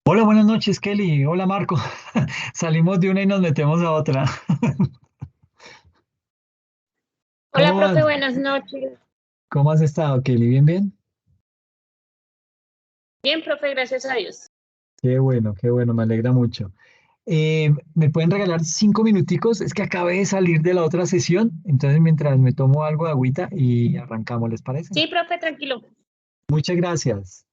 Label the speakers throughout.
Speaker 1: Hola, buenas noches, Kelly. Hola, Marco. Salimos de una y nos metemos a otra.
Speaker 2: Hola,
Speaker 1: ¿Cómo
Speaker 2: profe,
Speaker 1: vas?
Speaker 2: buenas noches.
Speaker 1: ¿Cómo has estado, Kelly? ¿Bien, bien?
Speaker 2: Bien, profe, gracias a Dios.
Speaker 1: Qué bueno, me alegra mucho. ¿Me pueden regalar 5 minuticos? Es que acabé de salir de la otra sesión, entonces mientras me tomo algo de agüita y arrancamos, ¿les parece?
Speaker 2: Sí, profe, tranquilo.
Speaker 1: Muchas gracias.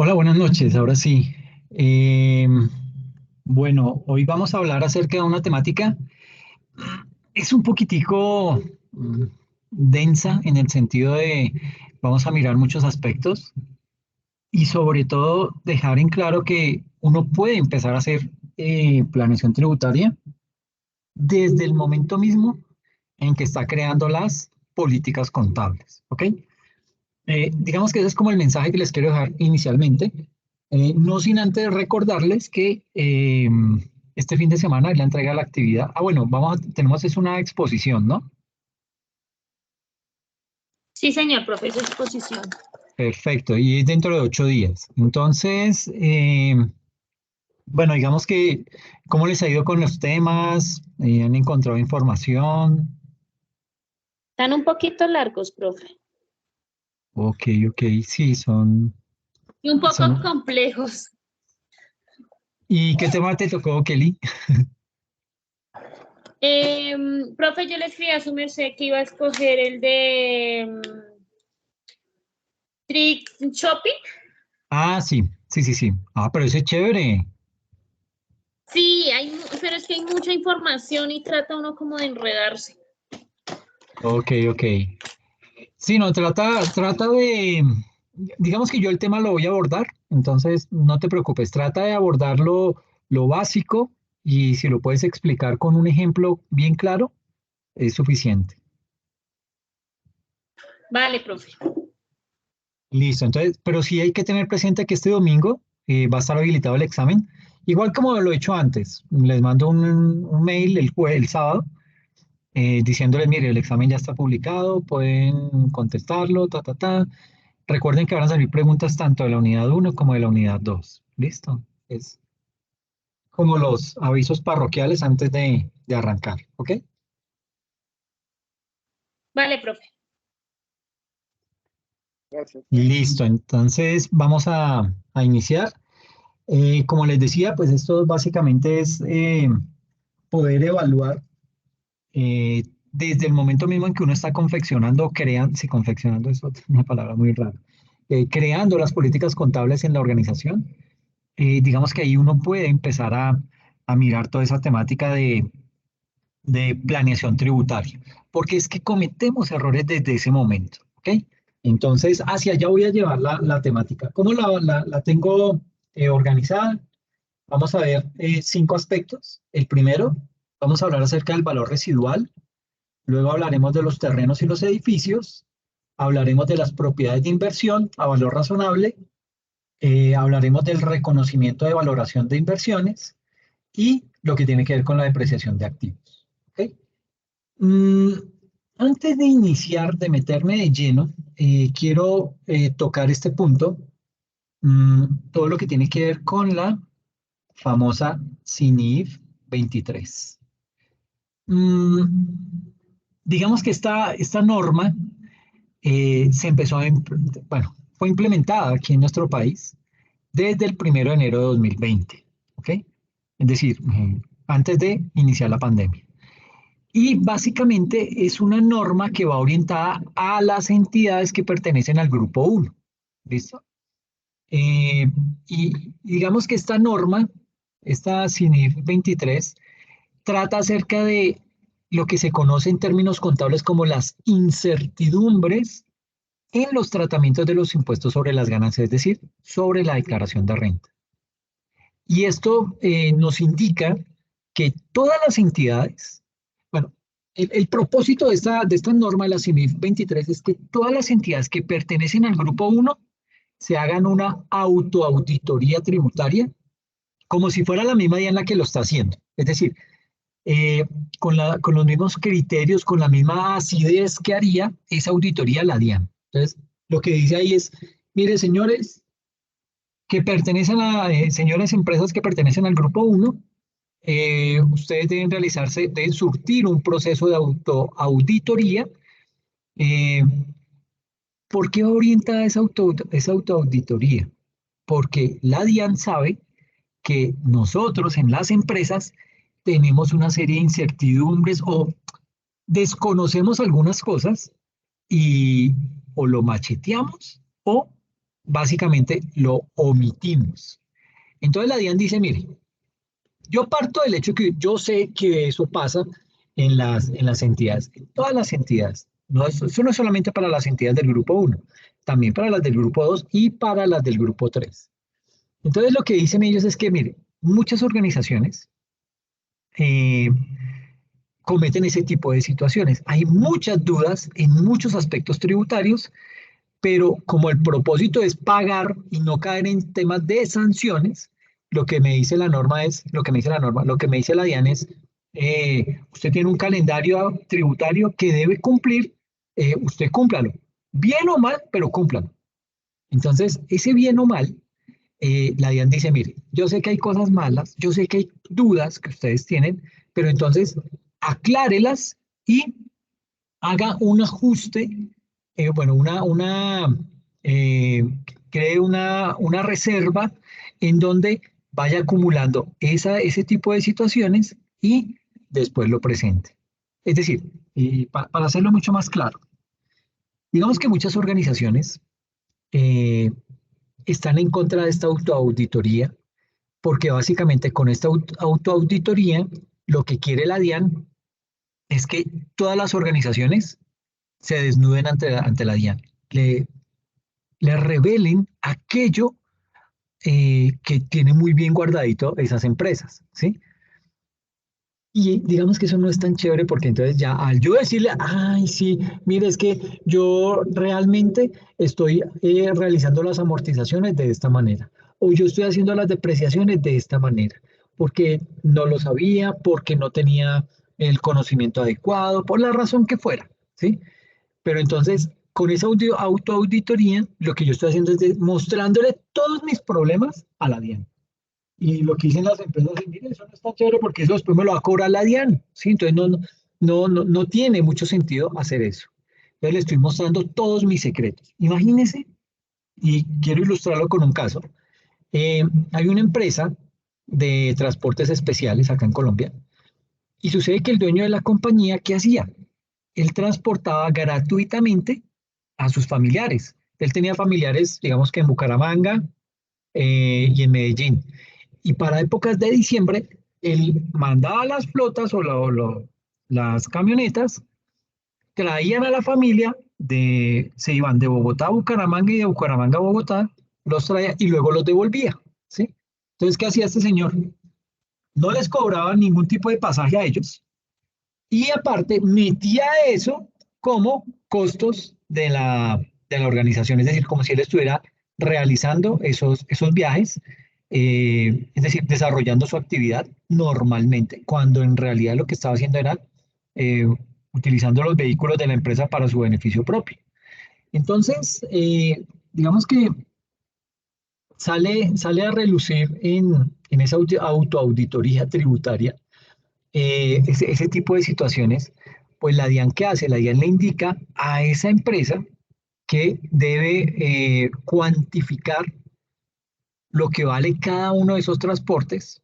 Speaker 1: Hola, buenas noches. Ahora sí. Bueno, hoy vamos a hablar acerca de una temática. Es un poquitico densa en el sentido de vamos a mirar muchos aspectos y sobre todo dejar en claro que uno puede empezar a hacer planeación tributaria desde el momento mismo en que está creando las políticas contables. ¿Ok? Digamos que ese es como el mensaje que les quiero dejar inicialmente, no sin antes recordarles que este fin de semana es la entrega de la actividad. Bueno, tenemos es una exposición, ¿no?
Speaker 2: Sí, señor, profe, esa exposición.
Speaker 1: Perfecto, y es dentro de 8 días. Entonces, bueno, digamos que, ¿cómo les ha ido con los temas? ¿Han encontrado información?
Speaker 2: Están un poquito largos, profe,
Speaker 1: Ok, ok, sí, son,
Speaker 2: y un poco
Speaker 1: son.
Speaker 2: complejos.
Speaker 1: ¿Y qué tema te tocó, Kelly?
Speaker 2: Profe, yo le escribí a su merced que iba a escoger el de Trick Shopping.
Speaker 1: Ah, sí, sí, sí, sí. Ah, pero ese es chévere.
Speaker 2: Sí, pero es que hay mucha información y trata uno como de enredarse.
Speaker 1: Ok, ok. Sí, no, trata de, digamos que yo el tema lo voy a abordar, entonces no te preocupes, trata de abordar lo básico y si lo puedes explicar con un ejemplo bien claro, es suficiente.
Speaker 2: Vale, profe.
Speaker 1: Listo, entonces, pero sí hay que tener presente que este domingo va a estar habilitado el examen, igual como lo he hecho antes. Les mando un mail el sábado diciéndoles, mire, el examen ya está publicado, pueden contestarlo, ta, ta, ta. Recuerden que van a salir preguntas tanto de la unidad uno como de la unidad 2. ¿Listo? Es como los avisos parroquiales antes de arrancar, ¿ok?
Speaker 2: Vale, profe.
Speaker 1: Listo, entonces vamos a iniciar. Como les decía, pues esto básicamente es poder evaluar desde el momento mismo en que uno está confeccionando, creando, si confeccionando es una palabra muy rara, creando las políticas contables en la organización. Digamos que ahí uno puede empezar a mirar toda esa temática de planeación tributaria, porque es que cometemos errores desde ese momento, ¿ok? Entonces, hacia allá voy a llevar la temática. ¿Cómo la tengo organizada? Vamos a ver 5 aspectos. El primero, vamos a hablar acerca del valor residual, luego hablaremos de los terrenos y los edificios, hablaremos de las propiedades de inversión a valor razonable, hablaremos del reconocimiento de valoración de inversiones y lo que tiene que ver con la depreciación de activos. ¿Ok? Mm, Antes de iniciar, de meterme de lleno, quiero tocar este punto, todo lo que tiene que ver con la famosa CINIF 23. Mm, digamos que esta norma bueno, fue implementada aquí en nuestro país desde el 1 de enero de 2020, ¿ok? Es decir, antes de iniciar la pandemia. Y básicamente es una norma que va orientada a las entidades que pertenecen al grupo uno. ¿Listo? Y digamos que esta norma, esta CINIF 23, trata acerca de lo que se conoce en términos contables como las incertidumbres en los tratamientos de los impuestos sobre las ganancias, es decir, sobre la declaración de renta. Y esto nos indica que todas las entidades, bueno, el propósito de esta norma de la CIMIF 23 es que todas las entidades que pertenecen al grupo uno se hagan una autoauditoría tributaria como si fuera la misma día en la que lo está haciendo. Es decir, eh, con los mismos criterios, con la misma acidez que haría esa auditoría la DIAN. Entonces, lo que dice ahí es, mire, señores, señores empresas que pertenecen al grupo uno, ustedes deben surtir un proceso de autoauditoría. Eh, ¿Por qué va orientada esa autoauditoría? Porque la DIAN sabe que nosotros en las empresas tenemos una serie de incertidumbres o desconocemos algunas cosas y o lo macheteamos o básicamente lo omitimos. Entonces la DIAN dice, mire, yo parto del hecho que yo sé que eso pasa en las entidades, en todas las entidades. No, eso no es solamente para las entidades del grupo uno, también para las del grupo 2 y para las del grupo 3. Entonces lo que dicen ellos es que, mire, muchas organizaciones eh, cometen ese tipo de situaciones. Hay muchas dudas en muchos aspectos tributarios, pero como el propósito es pagar y no caer en temas de sanciones, lo que me dice la norma es, lo que me dice la norma, lo que me dice la DIAN es, usted tiene un calendario tributario que debe cumplir, usted cúmplalo, bien o mal, pero cúmplalo. Entonces, ese bien o mal, la DIAN dice, mire, yo sé que hay cosas malas, yo sé que hay dudas que ustedes tienen, pero entonces aclárelas y haga un ajuste, bueno, eh, cree una reserva en donde vaya acumulando ese tipo de situaciones y después lo presente. Es decir, para hacerlo mucho más claro, digamos que muchas organizaciones eh, están en contra de esta autoauditoría porque básicamente con esta autoauditoría lo que quiere la DIAN es que todas las organizaciones se desnuden ante la DIAN, le, le revelen aquello que tiene muy bien guardadito esas empresas, ¿sí? Y digamos que eso no es tan chévere porque entonces ya al yo decirle, ay, sí, mire, es que yo realmente estoy realizando las amortizaciones de esta manera, o yo estoy haciendo las depreciaciones de esta manera, porque no lo sabía, porque no tenía el conocimiento adecuado, por la razón que fuera, ¿sí? Pero entonces, con esa autoauditoría, lo que yo estoy haciendo es mostrándole todos mis problemas a la DIAN. Y lo que dicen las empresas es, mire, eso no está chévere porque eso después me lo va a cobrar la DIAN. ¿Sí? Entonces no tiene mucho sentido hacer eso. Entonces le estoy mostrando todos mis secretos. Imagínense, y quiero ilustrarlo con un caso. Hay una empresa de transportes especiales acá en Colombia y sucede que el dueño de la compañía, ¿qué hacía? Él transportaba gratuitamente a sus familiares. Él tenía familiares, digamos que en Bucaramanga y en Medellín. Y para épocas de diciembre, él mandaba las flotas las camionetas, traían a la familia, se iban de Bogotá a Bucaramanga y de Bucaramanga a Bogotá, los traía y luego los devolvía. ¿Sí? Entonces, ¿qué hacía este señor? No les cobraba ningún tipo de pasaje a ellos, y aparte metía eso como costos de la organización, es decir, como si él estuviera realizando esos viajes, es decir, desarrollando su actividad normalmente, cuando en realidad lo que estaba haciendo era eh, utilizando los vehículos de la empresa para su beneficio propio. Entonces, digamos que sale a relucir en esa autoauditoría tributaria ese tipo de situaciones, pues la DIAN, ¿qué hace? La DIAN le indica a esa empresa que debe cuantificar lo que vale cada uno de esos transportes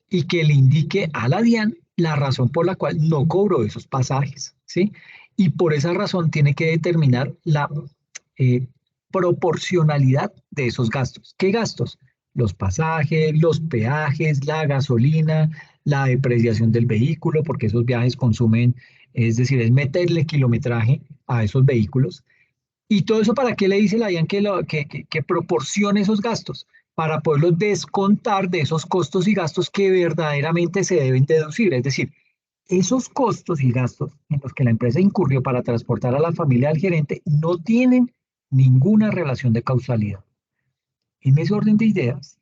Speaker 1: y que le indique a la DIAN la razón por la cual no cobró esos pasajes, ¿sí? Y por esa razón tiene que determinar la eh, proporcionalidad de esos gastos. ¿Qué gastos? Los pasajes, los peajes, la gasolina, la depreciación del vehículo, porque esos viajes consumen, es decir, es meterle kilometraje a esos vehículos. ¿Y todo eso para qué le dice la DIAN que proporcione esos gastos? Para poderlos descontar de esos costos y gastos que verdaderamente se deben deducir. Es decir, esos costos y gastos en los que la empresa incurrió para transportar a la familia del gerente no tienen ninguna relación de causalidad. En ese orden de ideas,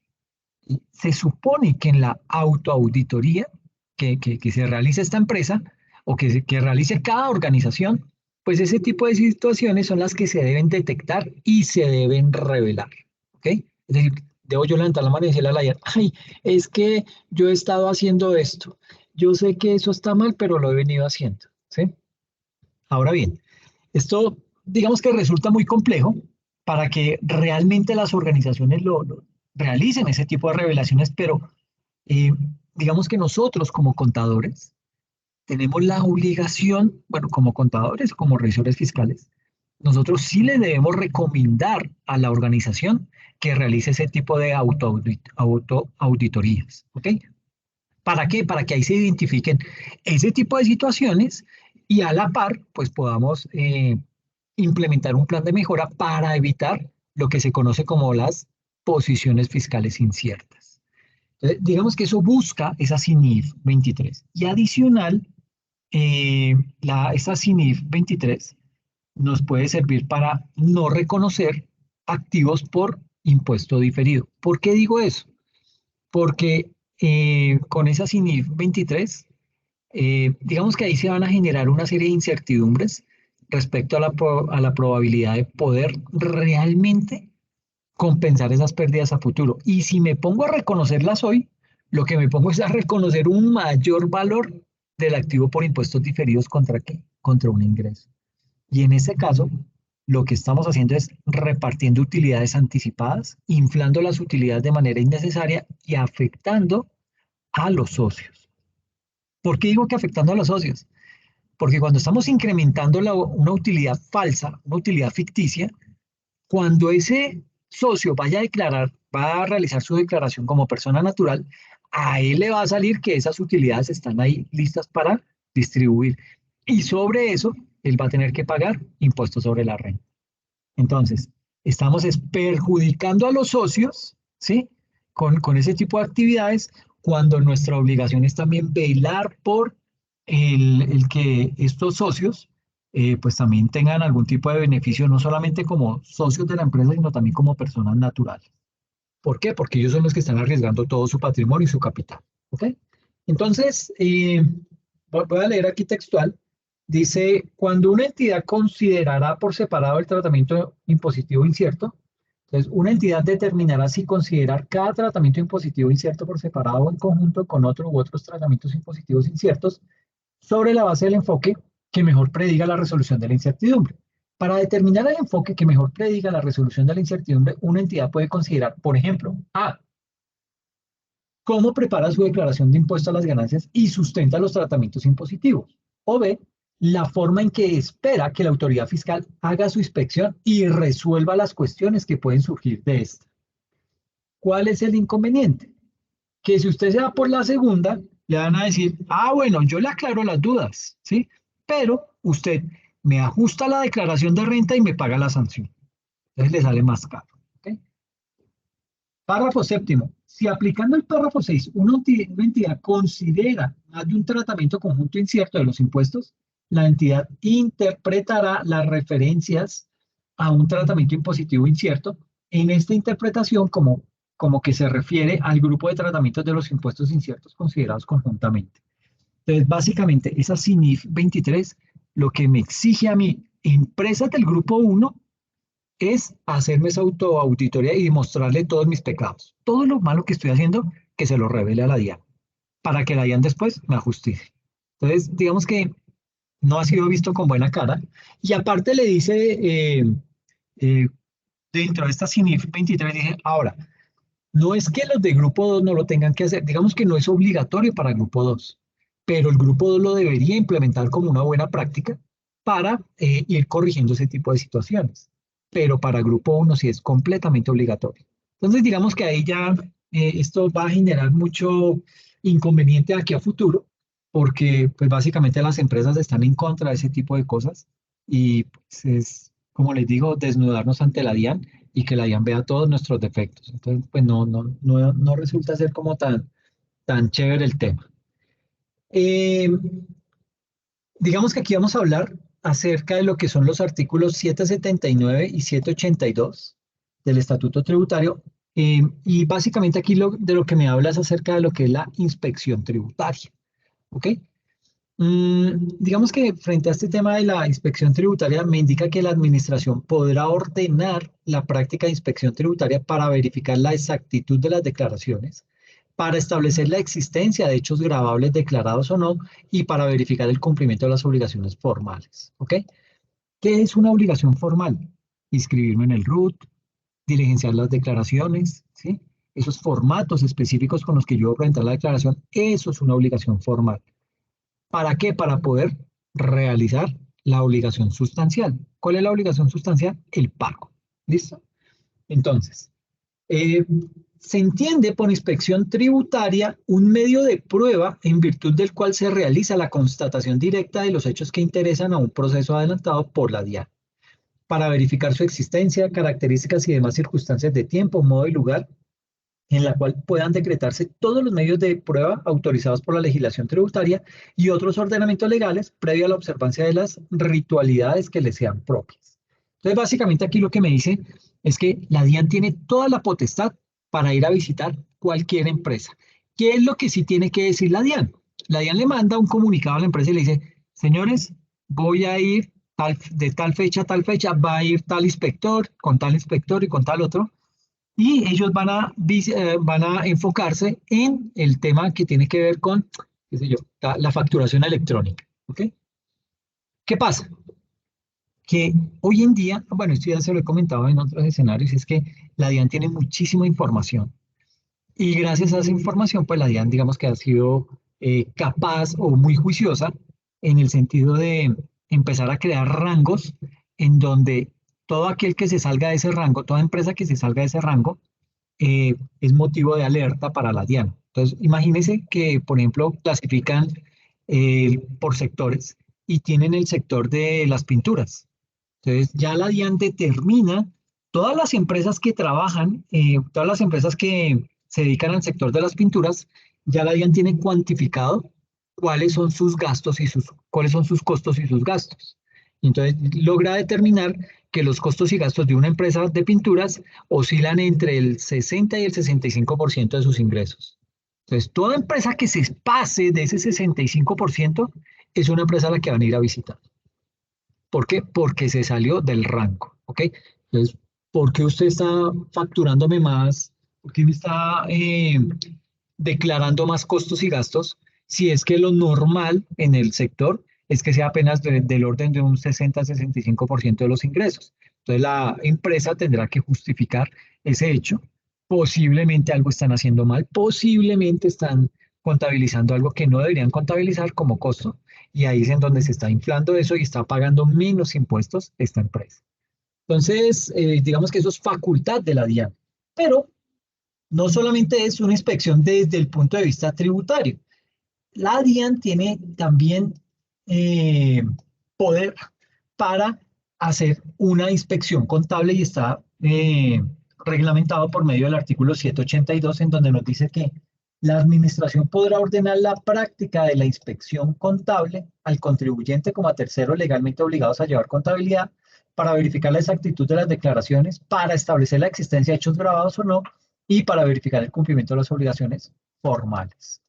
Speaker 1: se supone que en la autoauditoría que se realiza esta empresa o que realice cada organización, pues ese tipo de situaciones son las que se deben detectar y se deben revelar. ¿Ok? Es decir, debo yo levantar la mano y decirle a la IAN, ay, es que yo he estado haciendo esto. Yo sé que eso está mal, pero lo he venido haciendo. ¿Sí? Ahora bien, esto digamos que resulta muy complejo para que realmente las organizaciones lo realicen ese tipo de revelaciones, pero eh, digamos que nosotros como contadores tenemos la obligación, bueno, como contadores, como revisores fiscales, nosotros sí le debemos recomendar a la organización que realice ese tipo de autoauditorías, ¿ok? ¿Para qué? Para que ahí se identifiquen ese tipo de situaciones y a la par, pues podamos implementar un plan de mejora para evitar lo que se conoce como las posiciones fiscales inciertas. Entonces, digamos que eso busca esa CINIF 23. Y adicional, esa CINIF 23 nos puede servir para no reconocer activos por impuesto diferido. ¿Por qué digo eso? Porque con esa CINIF 23, digamos que ahí se van a generar una serie de incertidumbres respecto a a la probabilidad de poder realmente compensar esas pérdidas a futuro. Y si me pongo a reconocerlas hoy, lo que me pongo es a reconocer un mayor valor del activo por impuestos diferidos contra qué? Contra un ingreso. Y en ese caso, lo que estamos haciendo es repartiendo utilidades anticipadas, inflando las utilidades de manera innecesaria y afectando a los socios. ¿Por qué digo que afectando a los socios? Porque cuando estamos incrementando una utilidad falsa, una utilidad ficticia, cuando ese socio vaya a declarar, va a realizar su declaración como persona natural, a él le va a salir que esas utilidades están ahí listas para distribuir. Y sobre eso, él va a tener que pagar impuestos sobre la renta. Entonces, estamos perjudicando a los socios, ¿sí? Con ese tipo de actividades, cuando nuestra obligación es también velar por el que estos socios pues también tengan algún tipo de beneficio, no solamente como socios de la empresa, sino también como personas naturales. ¿Por qué? Porque ellos son los que están arriesgando todo su patrimonio y su capital. ¿Ok? Entonces, voy a leer aquí textual. Dice, cuando una entidad considerará por separado el tratamiento impositivo incierto, entonces una entidad determinará si considerar cada tratamiento impositivo incierto por separado o en conjunto con otro u otros tratamientos impositivos inciertos sobre la base del enfoque que mejor prediga la resolución de la incertidumbre. Para determinar el enfoque que mejor prediga la resolución de la incertidumbre, una entidad puede considerar, por ejemplo, A, cómo prepara su declaración de impuesto a las ganancias y sustenta los tratamientos impositivos. O B, la forma en que espera que la autoridad fiscal haga su inspección y resuelva las cuestiones que pueden surgir de esta. ¿Cuál es el inconveniente? Que si usted se va por la segunda, le van a decir, ah, bueno, yo le aclaro las dudas, ¿sí? Pero usted me ajusta la declaración de renta y me paga la sanción. Entonces le sale más caro. ¿Ok? Párrafo séptimo. Si aplicando el párrafo 6, una entidad considera más de un tratamiento conjunto incierto de los impuestos, la entidad interpretará las referencias a un tratamiento impositivo incierto en esta interpretación como que se refiere al grupo de tratamientos de los impuestos inciertos considerados conjuntamente. Entonces, básicamente, esa CINIF 23 lo que me exige a mí, empresas del grupo 1, es hacerme esa autoauditoría y demostrarle todos mis pecados. Todo lo malo que estoy haciendo, que se lo revele a la DIAN, para que la DIAN después me ajusticie. Entonces, digamos que no ha sido visto con buena cara. Y aparte le dice, eh, dentro de esta CINIF 23, dice, ahora, no es que los de grupo 2 no lo tengan que hacer, digamos que no es obligatorio para grupo 2, pero el grupo 2 lo debería implementar como una buena práctica para ir corrigiendo ese tipo de situaciones. Pero para grupo 1 sí es completamente obligatorio. Entonces, digamos que ahí ya esto va a generar mucho inconveniente aquí a futuro, porque pues básicamente las empresas están en contra de ese tipo de cosas y pues es, como les digo, desnudarnos ante la DIAN y que la DIAN vea todos nuestros defectos. Entonces, pues no resulta ser como tan chévere el tema. Eh, digamos que aquí vamos a hablar acerca de lo que son los artículos 779 y 782 del Estatuto Tributario. Y básicamente aquí de lo que me habla es acerca de lo que es la inspección tributaria. ¿Ok? Digamos que frente a este tema de la inspección tributaria, me indica que la administración podrá ordenar la práctica de inspección tributaria para verificar la exactitud de las declaraciones, para establecer la existencia de hechos gravables declarados o no, y para verificar el cumplimiento de las obligaciones formales. ¿Ok? ¿Qué es una obligación formal? Inscribirme en el RUT, diligenciar las declaraciones, ¿sí? Esos formatos específicos con los que yo voy a presentar la declaración, eso es una obligación formal. ¿Para qué? Para poder realizar la obligación sustancial. ¿Cuál es la obligación sustancial? El pago. ¿Listo? Entonces, eh, se entiende por inspección tributaria un medio de prueba en virtud del cual se realiza la constatación directa de los hechos que interesan a un proceso adelantado por la DIAN para verificar su existencia, características y demás circunstancias de tiempo, modo y lugar en la cual puedan decretarse todos los medios de prueba autorizados por la legislación tributaria y otros ordenamientos legales previo a la observancia de las ritualidades que les sean propias. Entonces, básicamente aquí lo que me dice es que la DIAN tiene toda la potestad para ir a visitar cualquier empresa. ¿Qué es lo que sí tiene que decir la DIAN? La DIAN le manda un comunicado a la empresa y le dice, señores, voy a ir de tal fecha a tal fecha, va a ir tal inspector y con tal otro, y ellos van a enfocarse en el tema que tiene que ver con, qué sé yo, la facturación electrónica. ¿Ok? ¿Qué pasa? Que hoy en día, bueno, esto ya se lo he comentado en otros escenarios, es que la DIAN tiene muchísima información y gracias a esa información, pues la DIAN, digamos que ha sido capaz o muy juiciosa en el sentido de empezar a crear rangos en donde todo aquel que se salga de ese rango, toda empresa que se salga de ese rango, es motivo de alerta para la DIAN. Entonces, imagínense que, por ejemplo, clasifican por sectores y tienen el sector de las pinturas. Entonces, ya la DIAN determina todas las empresas que trabajan, todas las empresas que se dedican al sector de las pinturas, ya la DIAN tiene cuantificado cuáles son sus gastos y cuáles son sus costos y sus gastos. Y entonces logra determinar que los costos y gastos de una empresa de pinturas oscilan entre el 60 y el 65% de sus ingresos. Entonces, toda empresa que se pase de ese 65% es una empresa a la que van a ir a visitar. ¿Por qué? Porque se salió del rango, ¿ok? Entonces, ¿por qué usted está facturándome más? ¿Por qué me está declarando más costos y gastos? Si es que lo normal en el sector es que sea apenas del orden de un 60-65% de los ingresos. Entonces, la empresa tendrá que justificar ese hecho. Posiblemente algo están haciendo mal, posiblemente están contabilizando algo que no deberían contabilizar como costo y ahí es en donde se está inflando eso y está pagando menos impuestos esta empresa. Entonces, digamos que eso es facultad de la DIAN, pero no solamente es una inspección desde el punto de vista tributario. La DIAN tiene también eh, poder para hacer una inspección contable y está reglamentado por medio del artículo 782 en donde nos dice que la administración podrá ordenar la práctica de la inspección contable al contribuyente como a terceros legalmente obligados a llevar contabilidad para verificar la exactitud de las declaraciones, para establecer la existencia de hechos grabados o no y para verificar el cumplimiento de las obligaciones formales.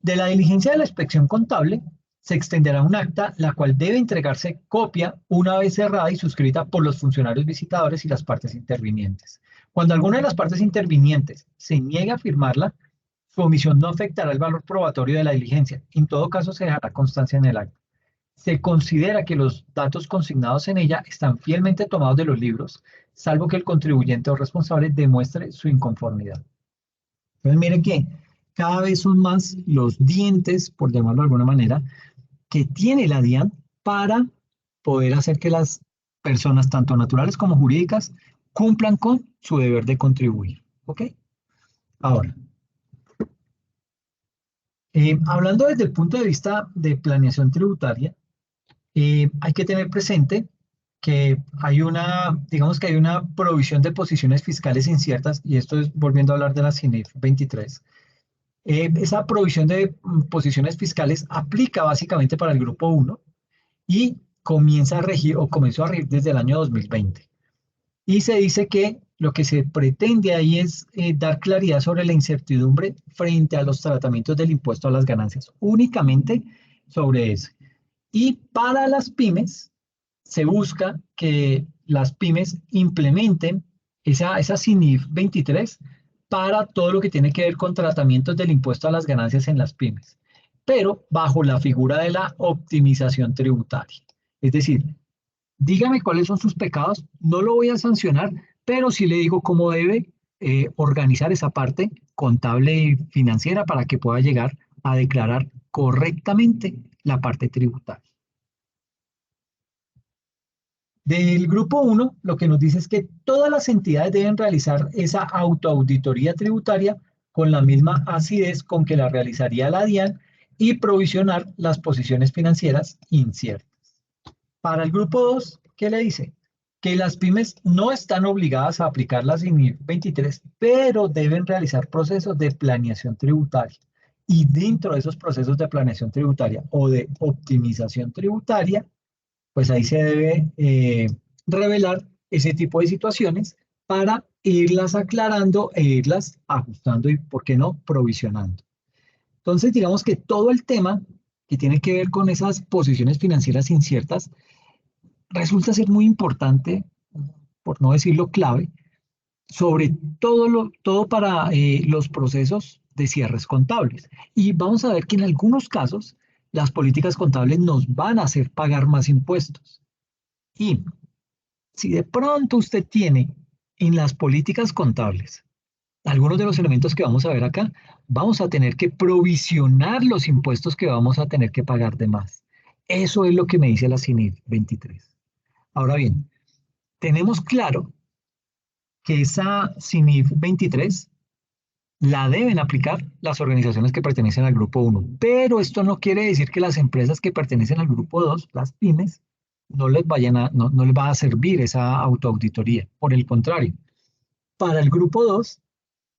Speaker 1: De la diligencia de la inspección contable se extenderá un acta, la cual debe entregarse copia una vez cerrada y suscrita por los funcionarios visitadores y las partes intervinientes. Cuando alguna de las partes intervinientes se niegue a firmarla, su omisión no afectará el valor probatorio de la diligencia. En todo caso, se dejará constancia en el acta. Se considera que los datos consignados en ella están fielmente tomados de los libros, salvo que el contribuyente o responsable demuestre su inconformidad. Entonces, miren que cada vez son más los dientes, por llamarlo de alguna manera, que tiene la DIAN para poder hacer que las personas, tanto naturales como jurídicas, cumplan con su deber de contribuir. ¿Ok? Ahora, hablando desde el punto de vista de planeación tributaria, hay que tener presente que hay una, digamos que hay una provisión de posiciones fiscales inciertas, y esto es volviendo a hablar de la CINIF 23. Esa provisión de posiciones fiscales aplica básicamente para el grupo 1 y comienza a regir o comenzó a regir desde el año 2020. Y se dice que lo que se pretende ahí es dar claridad sobre la incertidumbre frente a los tratamientos del impuesto a las ganancias, únicamente sobre eso. Y para las pymes se busca que las pymes implementen esa CINIF 23 para todo lo que tiene que ver con tratamientos del impuesto a las ganancias en las pymes, pero bajo la figura de la optimización tributaria. Es decir, dígame cuáles son sus pecados, no lo voy a sancionar, pero sí le digo cómo debe organizar esa parte contable y financiera para que pueda llegar a declarar correctamente la parte tributaria. Del grupo 1, lo que nos dice es que todas las entidades deben realizar esa autoauditoría tributaria con la misma acidez con que la realizaría la DIAN y provisionar las posiciones financieras inciertas. Para el grupo 2, ¿qué le dice? Que las pymes no están obligadas a aplicar la CINIF 23, pero deben realizar procesos de planeación tributaria. Y dentro de esos procesos de planeación tributaria o de optimización tributaria, pues ahí se debe revelar ese tipo de situaciones para irlas aclarando e irlas ajustando y, ¿por qué no?, provisionando. Entonces, digamos que todo el tema que tiene que ver con esas posiciones financieras inciertas resulta ser muy importante, por no decirlo clave, sobre todo para los procesos de cierres contables. Y vamos a ver que en algunos casos las políticas contables nos van a hacer pagar más impuestos. Y si de pronto usted tiene en las políticas contables algunos de los elementos que vamos a ver acá, vamos a tener que provisionar los impuestos que vamos a tener que pagar de más. Eso es lo que me dice la CINIF 23. Ahora bien, tenemos claro que esa CINIF 23 la deben aplicar las organizaciones que pertenecen al grupo 1, pero esto no quiere decir que las empresas que pertenecen al grupo 2, las pymes, no les va a servir esa autoauditoría. Por el contrario, para el grupo 2,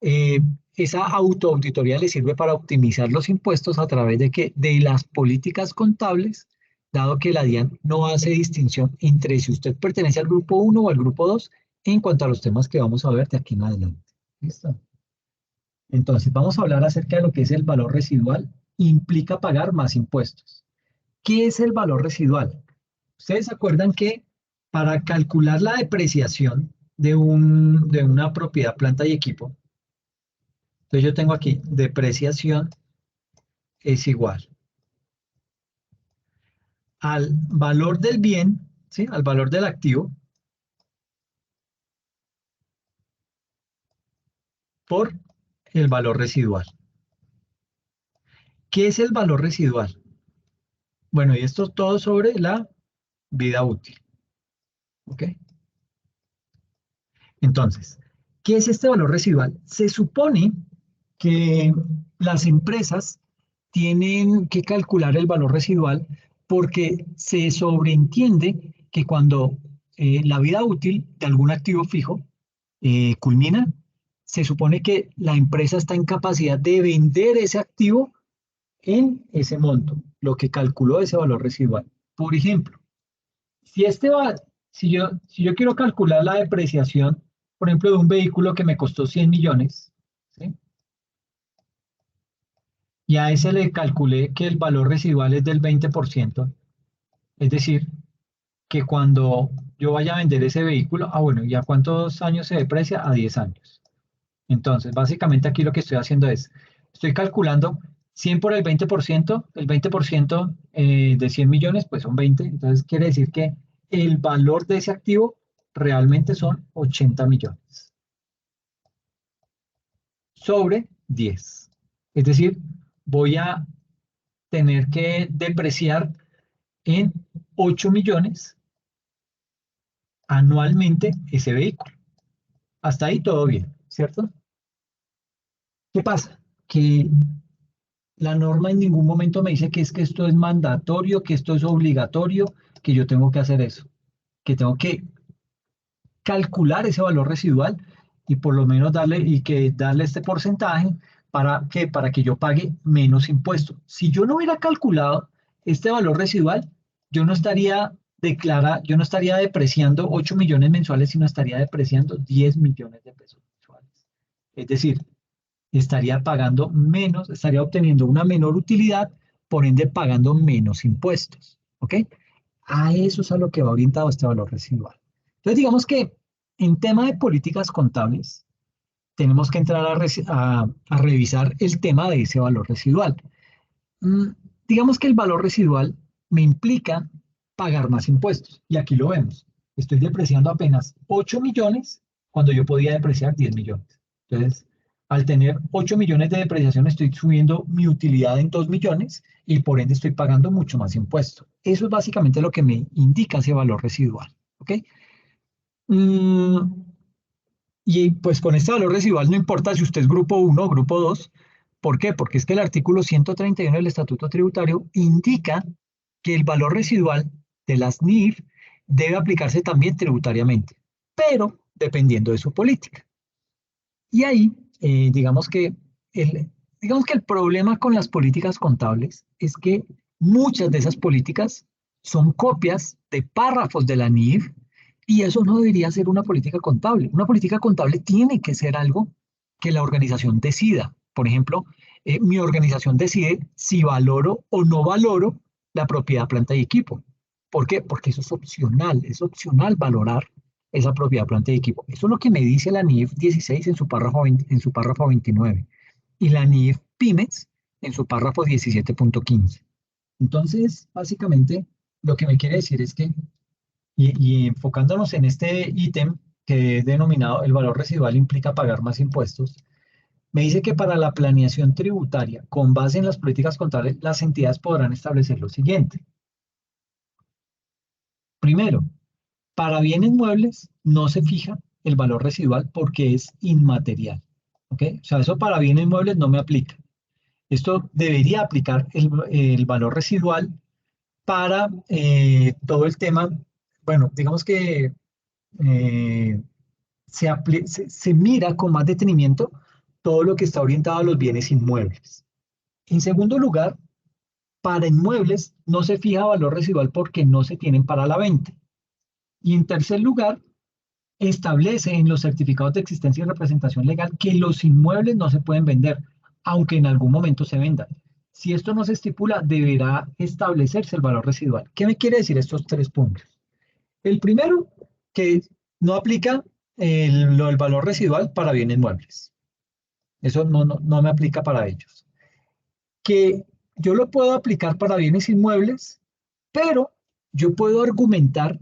Speaker 1: eh, esa autoauditoría le sirve para optimizar los impuestos a través de las políticas contables, dado que la DIAN no hace distinción entre si usted pertenece al grupo 1 o al grupo 2 en cuanto a los temas que vamos a ver de aquí en adelante. ¿Listo? Entonces, vamos a hablar acerca de lo que es el valor residual. Implica pagar más impuestos. ¿Qué es el valor residual? Ustedes se acuerdan que para calcular la depreciación de una propiedad, planta y equipo, entonces yo tengo aquí, depreciación es igual al valor del bien, ¿sí?, al valor del activo, por el valor residual. ¿Qué es el valor residual? Bueno, y esto es todo sobre la vida útil. ¿Ok? Entonces, ¿qué es este valor residual? Se supone que las empresas tienen que calcular el valor residual porque se sobreentiende que cuando la vida útil de algún activo fijo culmina, se supone que la empresa está en capacidad de vender ese activo en ese monto, lo que calculó ese valor residual. Por ejemplo, si, si yo quiero calcular la depreciación, por ejemplo, de un vehículo que me costó 100 millones, ¿sí?, y a ese le calculé que el valor residual es del 20%, es decir, que cuando yo vaya a vender ese vehículo, bueno, ¿y a cuántos años se deprecia? A 10 años. Entonces, básicamente aquí lo que estoy haciendo es, estoy calculando 100 por el 20% de 100 millones, pues son 20, entonces quiere decir que el valor de ese activo realmente son 80 millones sobre 10. Es decir, voy a tener que depreciar en 8 millones anualmente ese vehículo. Hasta ahí todo bien, ¿cierto? ¿Qué pasa? Que la norma en ningún momento me dice que es que esto es mandatorio, que esto es obligatorio, que yo tengo que hacer eso, que tengo que calcular ese valor residual y por lo menos darle este porcentaje para que yo pague menos impuestos. Si yo no hubiera calculado este valor residual, yo no estaría depreciando 8 millones mensuales, sino estaría depreciando 10 millones de pesos mensuales. Es decir, estaría pagando menos, estaría obteniendo una menor utilidad, por ende pagando menos impuestos. ¿Ok? A eso es a lo que va orientado este valor residual. Entonces, digamos que en tema de políticas contables, tenemos que entrar a revisar el tema de ese valor residual. Mm, digamos que el valor residual me implica pagar más impuestos. Y aquí lo vemos. Estoy depreciando apenas 8 millones cuando yo podía depreciar 10 millones. Entonces, al tener 8 millones de depreciación, estoy subiendo mi utilidad en 2 millones y por ende estoy pagando mucho más impuesto. Eso es básicamente lo que me indica ese valor residual. ¿Ok? ¿ok? Mm, y pues con este valor residual no importa si usted es grupo uno o grupo 2. ¿Por qué? Porque es que el artículo 131 del Estatuto Tributario indica que el valor residual de las NIF debe aplicarse también tributariamente, pero dependiendo de su política. Y ahí, el, digamos que el problema con las políticas contables es que muchas de esas políticas son copias de párrafos de la NIF y eso no debería ser una política contable. Una política contable tiene que ser algo que la organización decida. Por ejemplo, mi organización decide si valoro o no valoro la propiedad, planta y equipo. ¿Por qué? Porque eso es opcional valorar esa propiedad, planta y equipo. Eso es lo que me dice la NIF 16 en su párrafo, 20 en su párrafo 29 y la NIF Pymes en su párrafo 17.15. Entonces, básicamente, lo que me quiere decir es que, y enfocándonos en este ítem que he denominado el valor residual implica pagar más impuestos, me dice que para la planeación tributaria, con base en las políticas contables, las entidades podrán establecer lo siguiente. Primero, para bienes muebles no se fija el valor residual porque es inmaterial. ¿Ok? O sea, eso para bienes muebles no me aplica. Esto debería aplicar el valor residual para todo el tema, bueno, digamos que eh, se mira con más detenimiento todo lo que está orientado a los bienes inmuebles. En segundo lugar, para inmuebles no se fija valor residual porque no se tienen para la venta. Y en tercer lugar, establece en los certificados de existencia y representación legal que los inmuebles no se pueden vender, aunque en algún momento se vendan. Si esto no se estipula, deberá establecerse el valor residual. ¿Qué me quiere decir estos tres puntos? El primero, que no aplica el valor residual para bienes muebles. Eso no me aplica para ellos. Que yo lo puedo aplicar para bienes inmuebles, pero yo puedo argumentar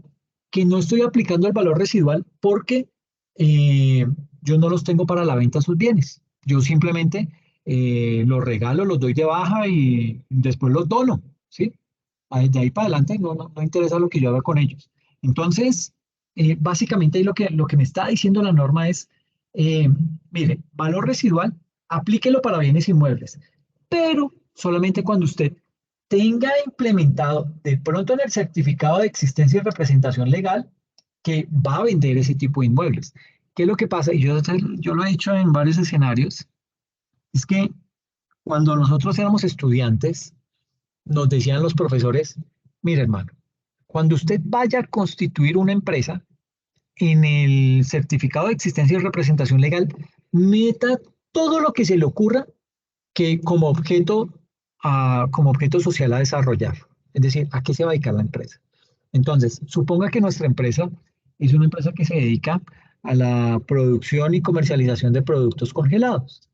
Speaker 1: que no estoy aplicando el valor residual porque eh, yo no los tengo para la venta de sus bienes. Yo simplemente los regalo, los doy de baja y después los dono, ¿sí? De ahí para adelante no interesa lo que yo haga con ellos. Entonces, básicamente ahí lo que me está diciendo la norma es, eh, mire, valor residual, aplíquelo para bienes inmuebles, pero solamente cuando usted tenga implementado de pronto en el certificado de existencia y representación legal que va a vender ese tipo de inmuebles. ¿Qué es lo que pasa? Y yo lo he hecho en varios escenarios, es que cuando nosotros éramos estudiantes, nos decían los profesores, mire hermano, cuando usted vaya a constituir una empresa, en el certificado de existencia y representación legal, meta todo lo que se le ocurra que como objeto social a desarrollar. Es decir, ¿a qué se va a dedicar la empresa? Entonces, suponga que nuestra empresa es una empresa que se dedica a la producción y comercialización de productos congelados.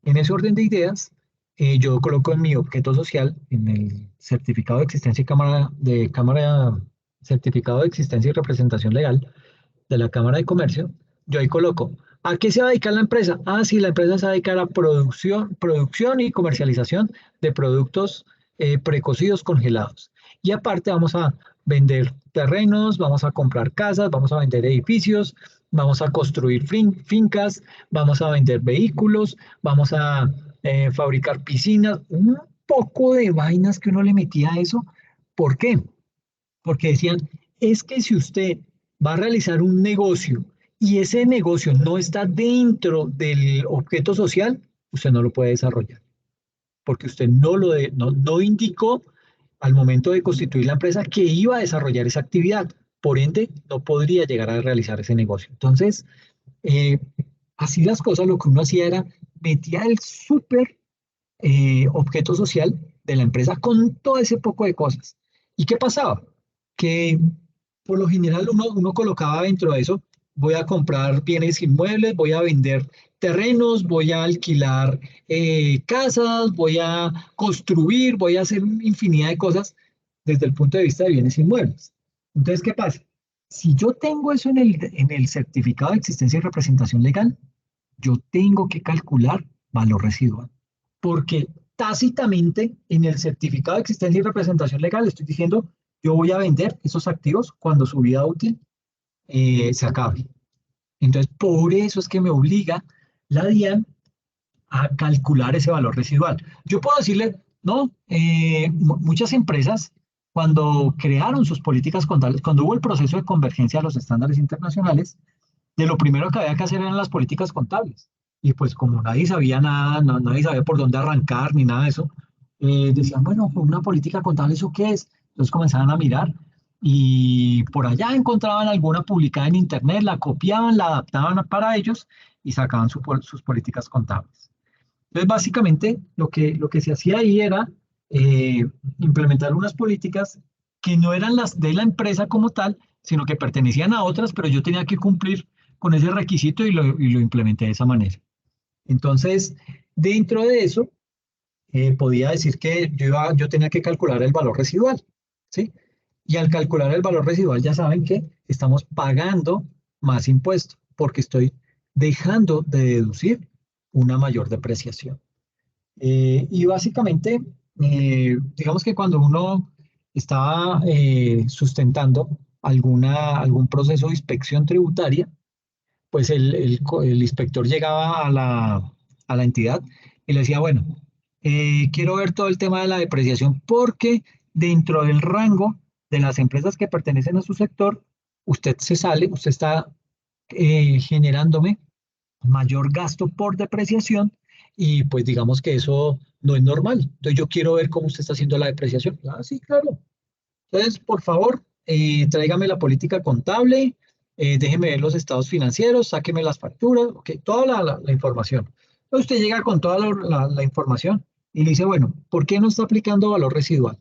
Speaker 1: En ese orden de ideas, yo coloco en mi objeto social, en el certificado de existencia y certificado de existencia y representación legal de la Cámara de Comercio, yo ahí coloco, ¿a qué se va a dedicar la empresa? Ah, sí, la empresa se va a dedicar a producción y comercialización de productos precocidos congelados. Y aparte vamos a vender terrenos, vamos a comprar casas, vamos a vender edificios, vamos a construir fincas, vamos a vender vehículos, vamos a fabricar piscinas, un poco de vainas que uno le metía a eso. ¿Por qué? Porque decían, es que si usted va a realizar un negocio y ese negocio no está dentro del objeto social, usted no lo puede desarrollar, porque usted no indicó al momento de constituir la empresa que iba a desarrollar esa actividad. Por ende, no podría llegar a realizar ese negocio. Entonces, eh, así las cosas, lo que uno hacía era metía el súper objeto social de la empresa con todo ese poco de cosas. ¿Y qué pasaba? Que por lo general uno colocaba dentro de eso, voy a comprar bienes inmuebles, voy a vender terrenos, voy a alquilar casas, voy a construir, voy a hacer infinidad de cosas desde el punto de vista de bienes inmuebles. Entonces, ¿qué pasa? Si yo tengo eso en el certificado de existencia y representación legal, yo tengo que calcular valor residual porque tácitamente en el certificado de existencia y representación legal estoy diciendo, yo voy a vender esos activos cuando su vida útil se acabe. Entonces, por eso es que me obliga la DIAN a calcular ese valor residual. Yo puedo decirle, no, muchas empresas, cuando crearon sus políticas contables, cuando hubo el proceso de convergencia a los estándares internacionales, de lo primero que había que hacer eran las políticas contables. Y pues como nadie sabía nada, nadie sabía por dónde arrancar ni nada de eso, decían, bueno, una política contable, ¿eso qué es? Entonces comenzaban a mirar y por allá encontraban alguna publicada en internet, la copiaban, la adaptaban para ellos y sacaban sus políticas contables. Entonces, básicamente, lo que se hacía ahí era eh, implementar unas políticas que no eran las de la empresa como tal, sino que pertenecían a otras, pero yo tenía que cumplir con ese requisito y lo implementé de esa manera. Entonces, dentro de eso, podía decir que yo tenía que calcular el valor residual, ¿sí? Y al calcular el valor residual, ya saben que estamos pagando más impuestos, porque estoy dejando de deducir una mayor depreciación. Y básicamente, digamos que cuando uno está sustentando algún proceso de inspección tributaria, pues el inspector llegaba a la entidad y le decía, bueno, quiero ver todo el tema de la depreciación porque dentro del rango de las empresas que pertenecen a su sector, usted se sale, usted está generándome mayor gasto por depreciación y pues digamos que eso no es normal. Entonces yo quiero ver cómo usted está haciendo la depreciación. Ah, sí, claro. Entonces, por favor, tráigame la política contable, déjeme ver los estados financieros, sáqueme las facturas, ok, toda la información. Entonces usted llega con toda la información y le dice, bueno, ¿por qué no está aplicando valor residual?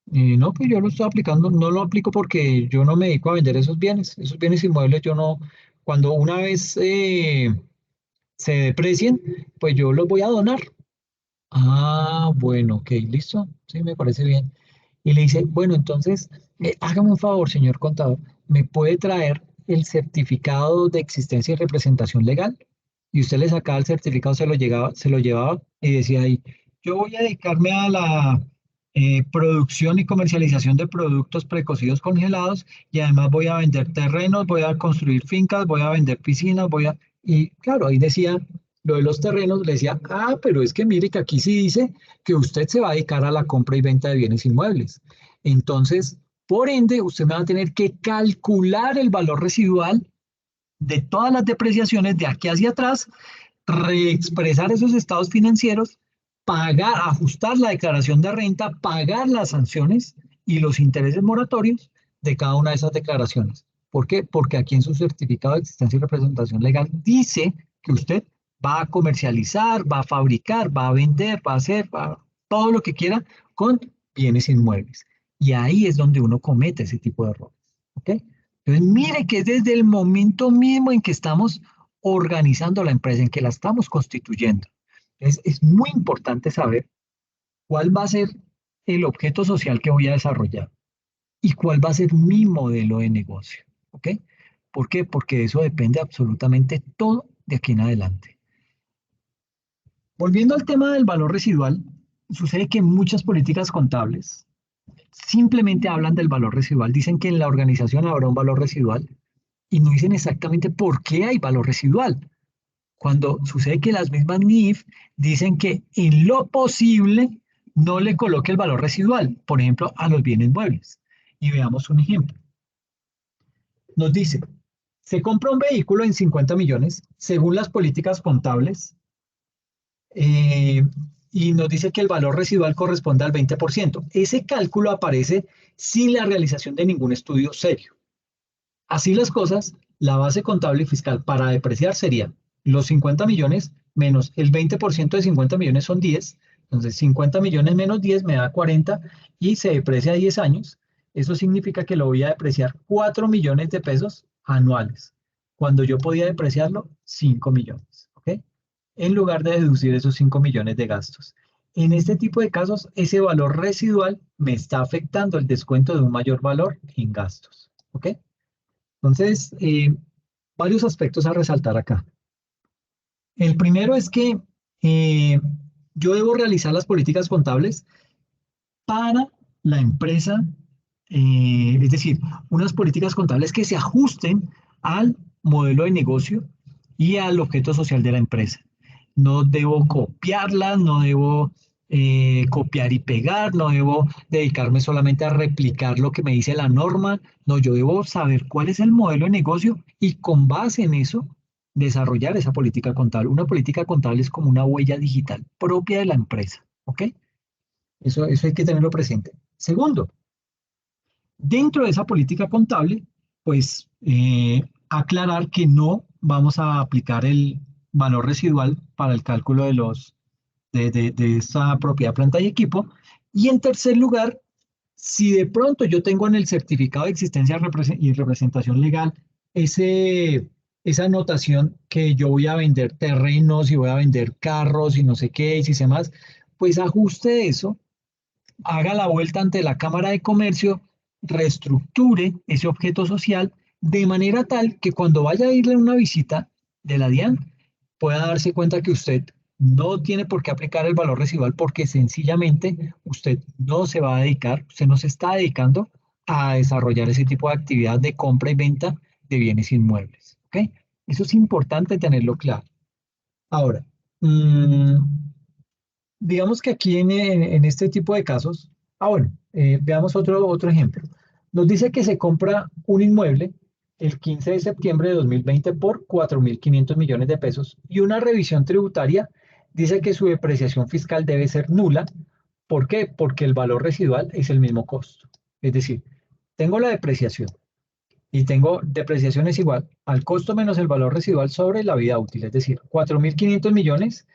Speaker 1: No, pues yo lo estoy aplicando, no lo aplico porque yo no me dedico a vender esos bienes inmuebles, yo no, cuando una vez se deprecien, pues yo los voy a donar. Ah, bueno, ok, listo, sí, me parece bien. Y le dice, bueno, entonces, hágame un favor, señor contador, ¿me puede traer el certificado de existencia y representación legal? Y usted le sacaba el certificado, se lo llevaba y decía ahí, yo voy a dedicarme a la producción y comercialización de productos precocidos congelados y además voy a vender terrenos, voy a construir fincas, voy a vender piscinas, Y claro, ahí decía lo de los terrenos, le decía, ah, pero es que mire que aquí sí dice que usted se va a dedicar a la compra y venta de bienes inmuebles. Entonces, por ende, usted me va a tener que calcular el valor residual de todas las depreciaciones de aquí hacia atrás, reexpresar esos estados financieros, pagar, ajustar la declaración de renta, pagar las sanciones y los intereses moratorios de cada una de esas declaraciones. ¿Por qué? Porque aquí en su certificado de existencia y representación legal dice que usted va a comercializar, va a fabricar, va a vender, va a hacer todo lo que quiera con bienes inmuebles. Y ahí es donde uno comete ese tipo de errores. ¿Ok? Entonces, mire que es desde el momento mismo en que estamos organizando la empresa, en que la estamos constituyendo. Entonces, es muy importante saber cuál va a ser el objeto social que voy a desarrollar y cuál va a ser mi modelo de negocio. ¿Ok? ¿Por qué? Porque de eso depende absolutamente todo de aquí en adelante. Volviendo al tema del valor residual, sucede que muchas políticas contables simplemente hablan del valor residual, dicen que en la organización habrá un valor residual y no dicen exactamente por qué hay valor residual. Cuando sucede que las mismas NIF dicen que en lo posible no le coloque el valor residual, por ejemplo, a los bienes muebles. Y veamos un ejemplo. Nos dice, se compra un vehículo en 50 millones según las políticas contables eh, y nos dice que el valor residual corresponde al 20%. Ese cálculo aparece sin la realización de ningún estudio serio. Así las cosas, la base contable y fiscal para depreciar sería los 50 millones menos el 20% de 50 millones son 10. Entonces 50 millones menos 10 me da 40 y se deprecia a 10 años. Eso significa que lo voy a depreciar 4 millones de pesos anuales, cuando yo podía depreciarlo 5 millones, ¿ok? En lugar de deducir esos 5 millones de gastos. En este tipo de casos, ese valor residual me está afectando el descuento de un mayor valor en gastos, ¿ok? Entonces, varios aspectos a resaltar acá. El primero es que eh, yo debo realizar las políticas contables para la empresa es decir, unas políticas contables que se ajusten al modelo de negocio y al objeto social de la empresa. No debo copiarlas, no debo copiar y pegar, no debo dedicarme solamente a replicar lo que me dice la norma, no, yo debo saber cuál es el modelo de negocio y con base en eso desarrollar esa política contable. Una política contable es como una huella digital propia de la empresa, ¿ok? Eso hay que tenerlo presente. Segundo, dentro de esa política contable, pues aclarar que no vamos a aplicar el valor residual para el cálculo de esta propiedad, planta y equipo. Y en tercer lugar, si de pronto yo tengo en el certificado de existencia y representación legal esa anotación que yo voy a vender terrenos y voy a vender carros y no sé qué y si sé más, pues ajuste eso, haga la vuelta ante la Cámara de Comercio, reestructure ese objeto social de manera tal que cuando vaya a irle una visita de la DIAN pueda darse cuenta que usted no tiene por qué aplicar el valor residual porque sencillamente usted no se va a dedicar, usted no se está dedicando a desarrollar ese tipo de actividad de compra y venta de bienes inmuebles. ¿Ok? Eso es importante tenerlo claro. Ahora, mmm, digamos que aquí en este tipo de casos, bueno, veamos otro ejemplo. Nos dice que se compra un inmueble el 15 de septiembre de 2020 por 4.500 millones de pesos y una revisión tributaria dice que su depreciación fiscal debe ser nula. ¿Por qué? Porque el valor residual es el mismo costo. Es decir, tengo la depreciación y tengo depreciación es igual al costo menos el valor residual sobre la vida útil. Es decir, 4.500 millones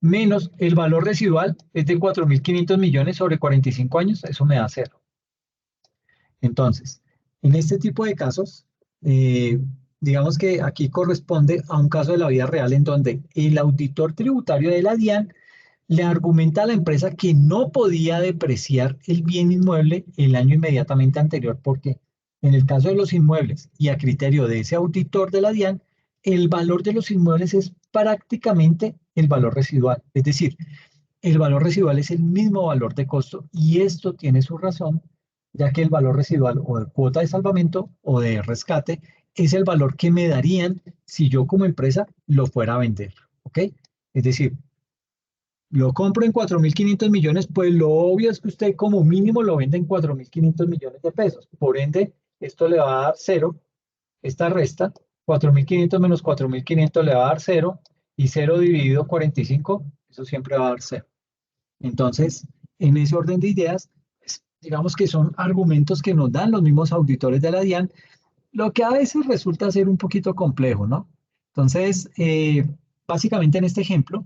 Speaker 1: menos el valor residual es de 4.500 millones sobre 45 años, eso me da cero. Entonces, en este tipo de casos, eh, digamos que aquí corresponde a un caso de la vida real en donde el auditor tributario de la DIAN le argumenta a la empresa que no podía depreciar el bien inmueble el año inmediatamente anterior porque en el caso de los inmuebles y a criterio de ese auditor de la DIAN, el valor de los inmuebles es prácticamente el valor residual. Es decir, el valor residual es el mismo valor de costo y esto tiene su razón, ya que el valor residual o de cuota de salvamento o de rescate es el valor que me darían si yo como empresa lo fuera a vender. ¿Ok? Es decir, lo compro en 4.500 millones, pues lo obvio es que usted como mínimo lo vende en 4.500 millones de pesos. Por ende, esto le va a dar cero, esta resta, 4.500 menos 4.500 le va a dar cero, y cero dividido 45, eso siempre va a dar cero. Entonces, en ese orden de ideas, pues, digamos que son argumentos que nos dan los mismos auditores de la DIAN, lo que a veces resulta ser un poquito complejo, ¿no? Entonces, básicamente en este ejemplo,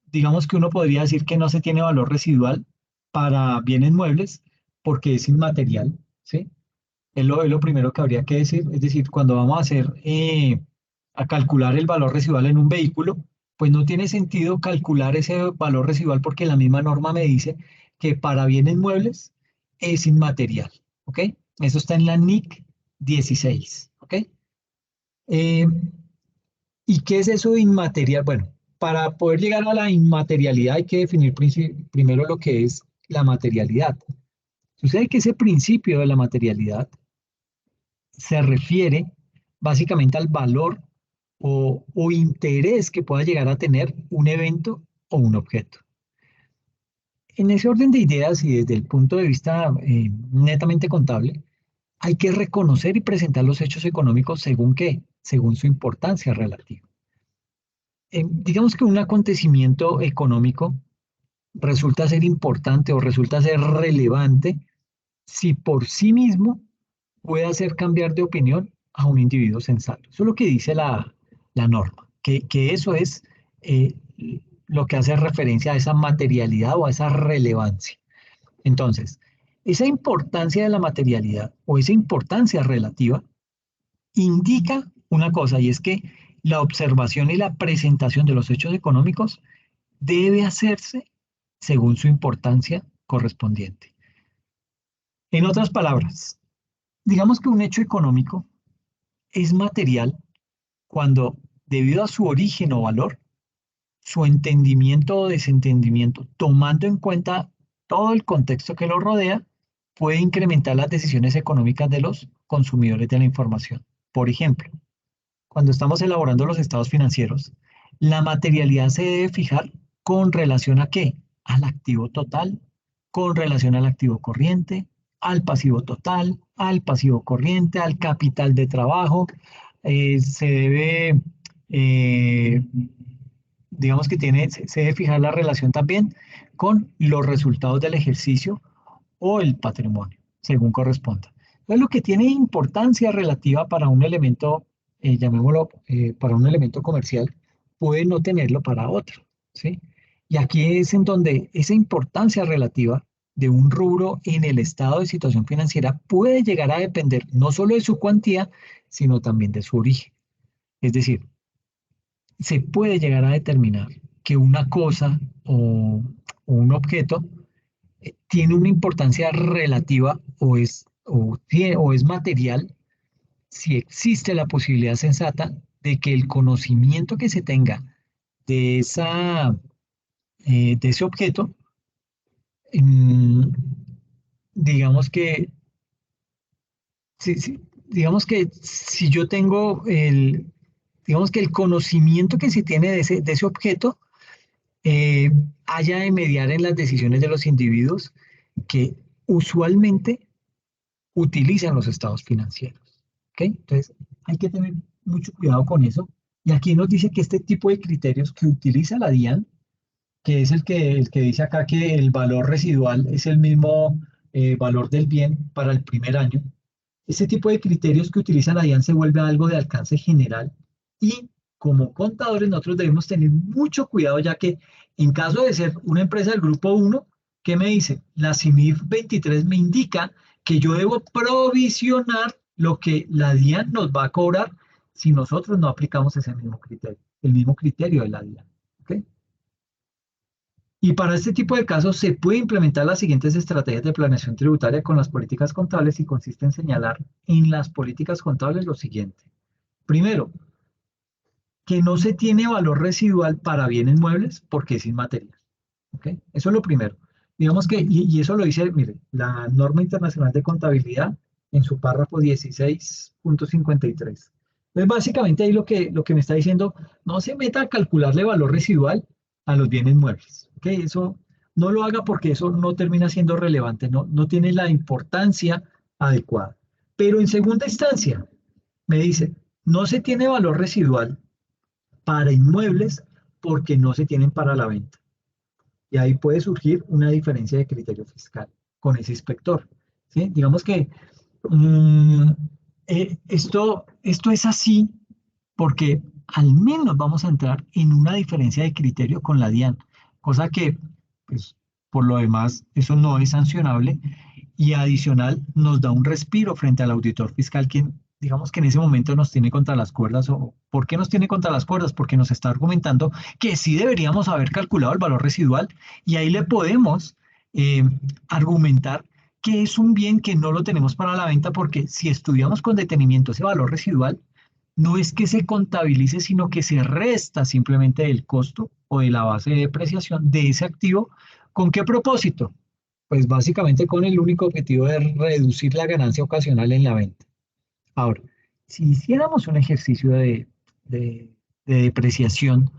Speaker 1: digamos que uno podría decir que no se tiene valor residual para bienes muebles porque es inmaterial, ¿sí? Es lo primero que habría que decir. Es decir, cuando vamos a hacer, a calcular el valor residual en un vehículo, pues no tiene sentido calcular ese valor residual porque la misma norma me dice que para bienes muebles es inmaterial, ¿ok? Eso está en la NIC 16, ¿ok? Eh, ¿Y qué es eso de inmaterial? Bueno, para poder llegar a la inmaterialidad hay que definir primero lo que es la materialidad. Sucede que ese principio de la materialidad se refiere básicamente al valor o interés que pueda llegar a tener un evento o un objeto. En ese orden de ideas y desde el punto de vista netamente contable, hay que reconocer y presentar los hechos económicos según qué, según su importancia relativa. Digamos que un acontecimiento económico resulta ser importante o resulta ser relevante si por sí mismo puede hacer cambiar de opinión a un individuo sensato. Eso es lo que dice la norma, que eso es eh, lo que hace referencia a esa materialidad o a esa relevancia. Entonces, esa importancia de la materialidad o esa importancia relativa indica una cosa y es que la observación y la presentación de los hechos económicos debe hacerse según su importancia correspondiente. En otras palabras, digamos que un hecho económico es material cuando, debido a su origen o valor, su entendimiento o desentendimiento, tomando en cuenta todo el contexto que lo rodea, puede incrementar las decisiones económicas de los consumidores de la información. Por ejemplo, cuando estamos elaborando los estados financieros, la materialidad se debe fijar con relación a qué? Al activo total, con relación al activo corriente, al pasivo total, al pasivo corriente, al capital de trabajo. Se debe, eh, digamos que se debe fijar la relación también con los resultados del ejercicio o el patrimonio, según corresponda. Entonces, lo que tiene importancia relativa para un elemento, llamémoslo, para un elemento comercial, puede no tenerlo para otro, ¿sí? Y aquí es en donde esa importancia relativa de un rubro en el estado de situación financiera puede llegar a depender no solo de su cuantía, sino también de su origen. Es decir, se puede llegar a determinar que una cosa o un objeto tiene una importancia relativa o es material si existe la posibilidad sensata de que el conocimiento que se tenga de, de ese objeto, mm, digamos que, digamos que si yo tengo digamos que el conocimiento que se tiene de ese objeto, eh, haya de mediar en las decisiones de los individuos que usualmente utilizan los estados financieros. ¿Ok? Entonces, hay que tener mucho cuidado con eso. Y aquí nos dice que este tipo de criterios que utiliza la DIAN, que es el que dice acá que el valor residual es el mismo valor del bien para el primer año, ese tipo de criterios que utiliza la DIAN se vuelve algo de alcance general y como contadores nosotros debemos tener mucho cuidado ya que en caso de ser una empresa del grupo uno, ¿qué me dice? La CIMIF 23 me indica que yo debo provisionar lo que la DIAN nos va a cobrar si nosotros no aplicamos ese mismo criterio, el mismo criterio de la DIAN. ¿Ok? Y para este tipo de casos se puede implementar las siguientes estrategias de planeación tributaria con las políticas contables y consiste en señalar en las políticas contables lo siguiente. Primero, que no se tiene valor residual para bienes muebles porque es inmaterial. ¿Ok? Eso es lo primero. Digamos que, y eso lo dice, mire, la norma internacional de contabilidad en su párrafo 16.53. Entonces, básicamente ahí lo que me está diciendo, no se meta a calcularle valor residual a los bienes muebles. ¿Ok? Eso no lo haga porque eso no termina siendo relevante, no tiene la importancia adecuada. Pero en segunda instancia, me dice, no se tiene valor residual para inmuebles porque no se tienen para la venta. Y ahí puede surgir una diferencia de criterio fiscal con ese inspector. ¿Sí? Digamos que mm, esto es así porque al menos vamos a entrar en una diferencia de criterio con la DIAN, cosa que, pues, por lo demás, eso no es sancionable y adicional nos da un respiro frente al auditor fiscal, quien digamos que en ese momento nos tiene contra las cuerdas. ¿O por qué nos tiene contra las cuerdas? Porque nos está argumentando que sí deberíamos haber calculado el valor residual y ahí le podemos eh, argumentar que es un bien que no lo tenemos para la venta porque si estudiamos con detenimiento ese valor residual, no es que se contabilice, sino que se resta simplemente del costo o de la base de depreciación de ese activo. ¿Con qué propósito? Pues básicamente con el único objetivo de reducir la ganancia ocasional en la venta. Ahora, si hiciéramos un ejercicio de, de depreciación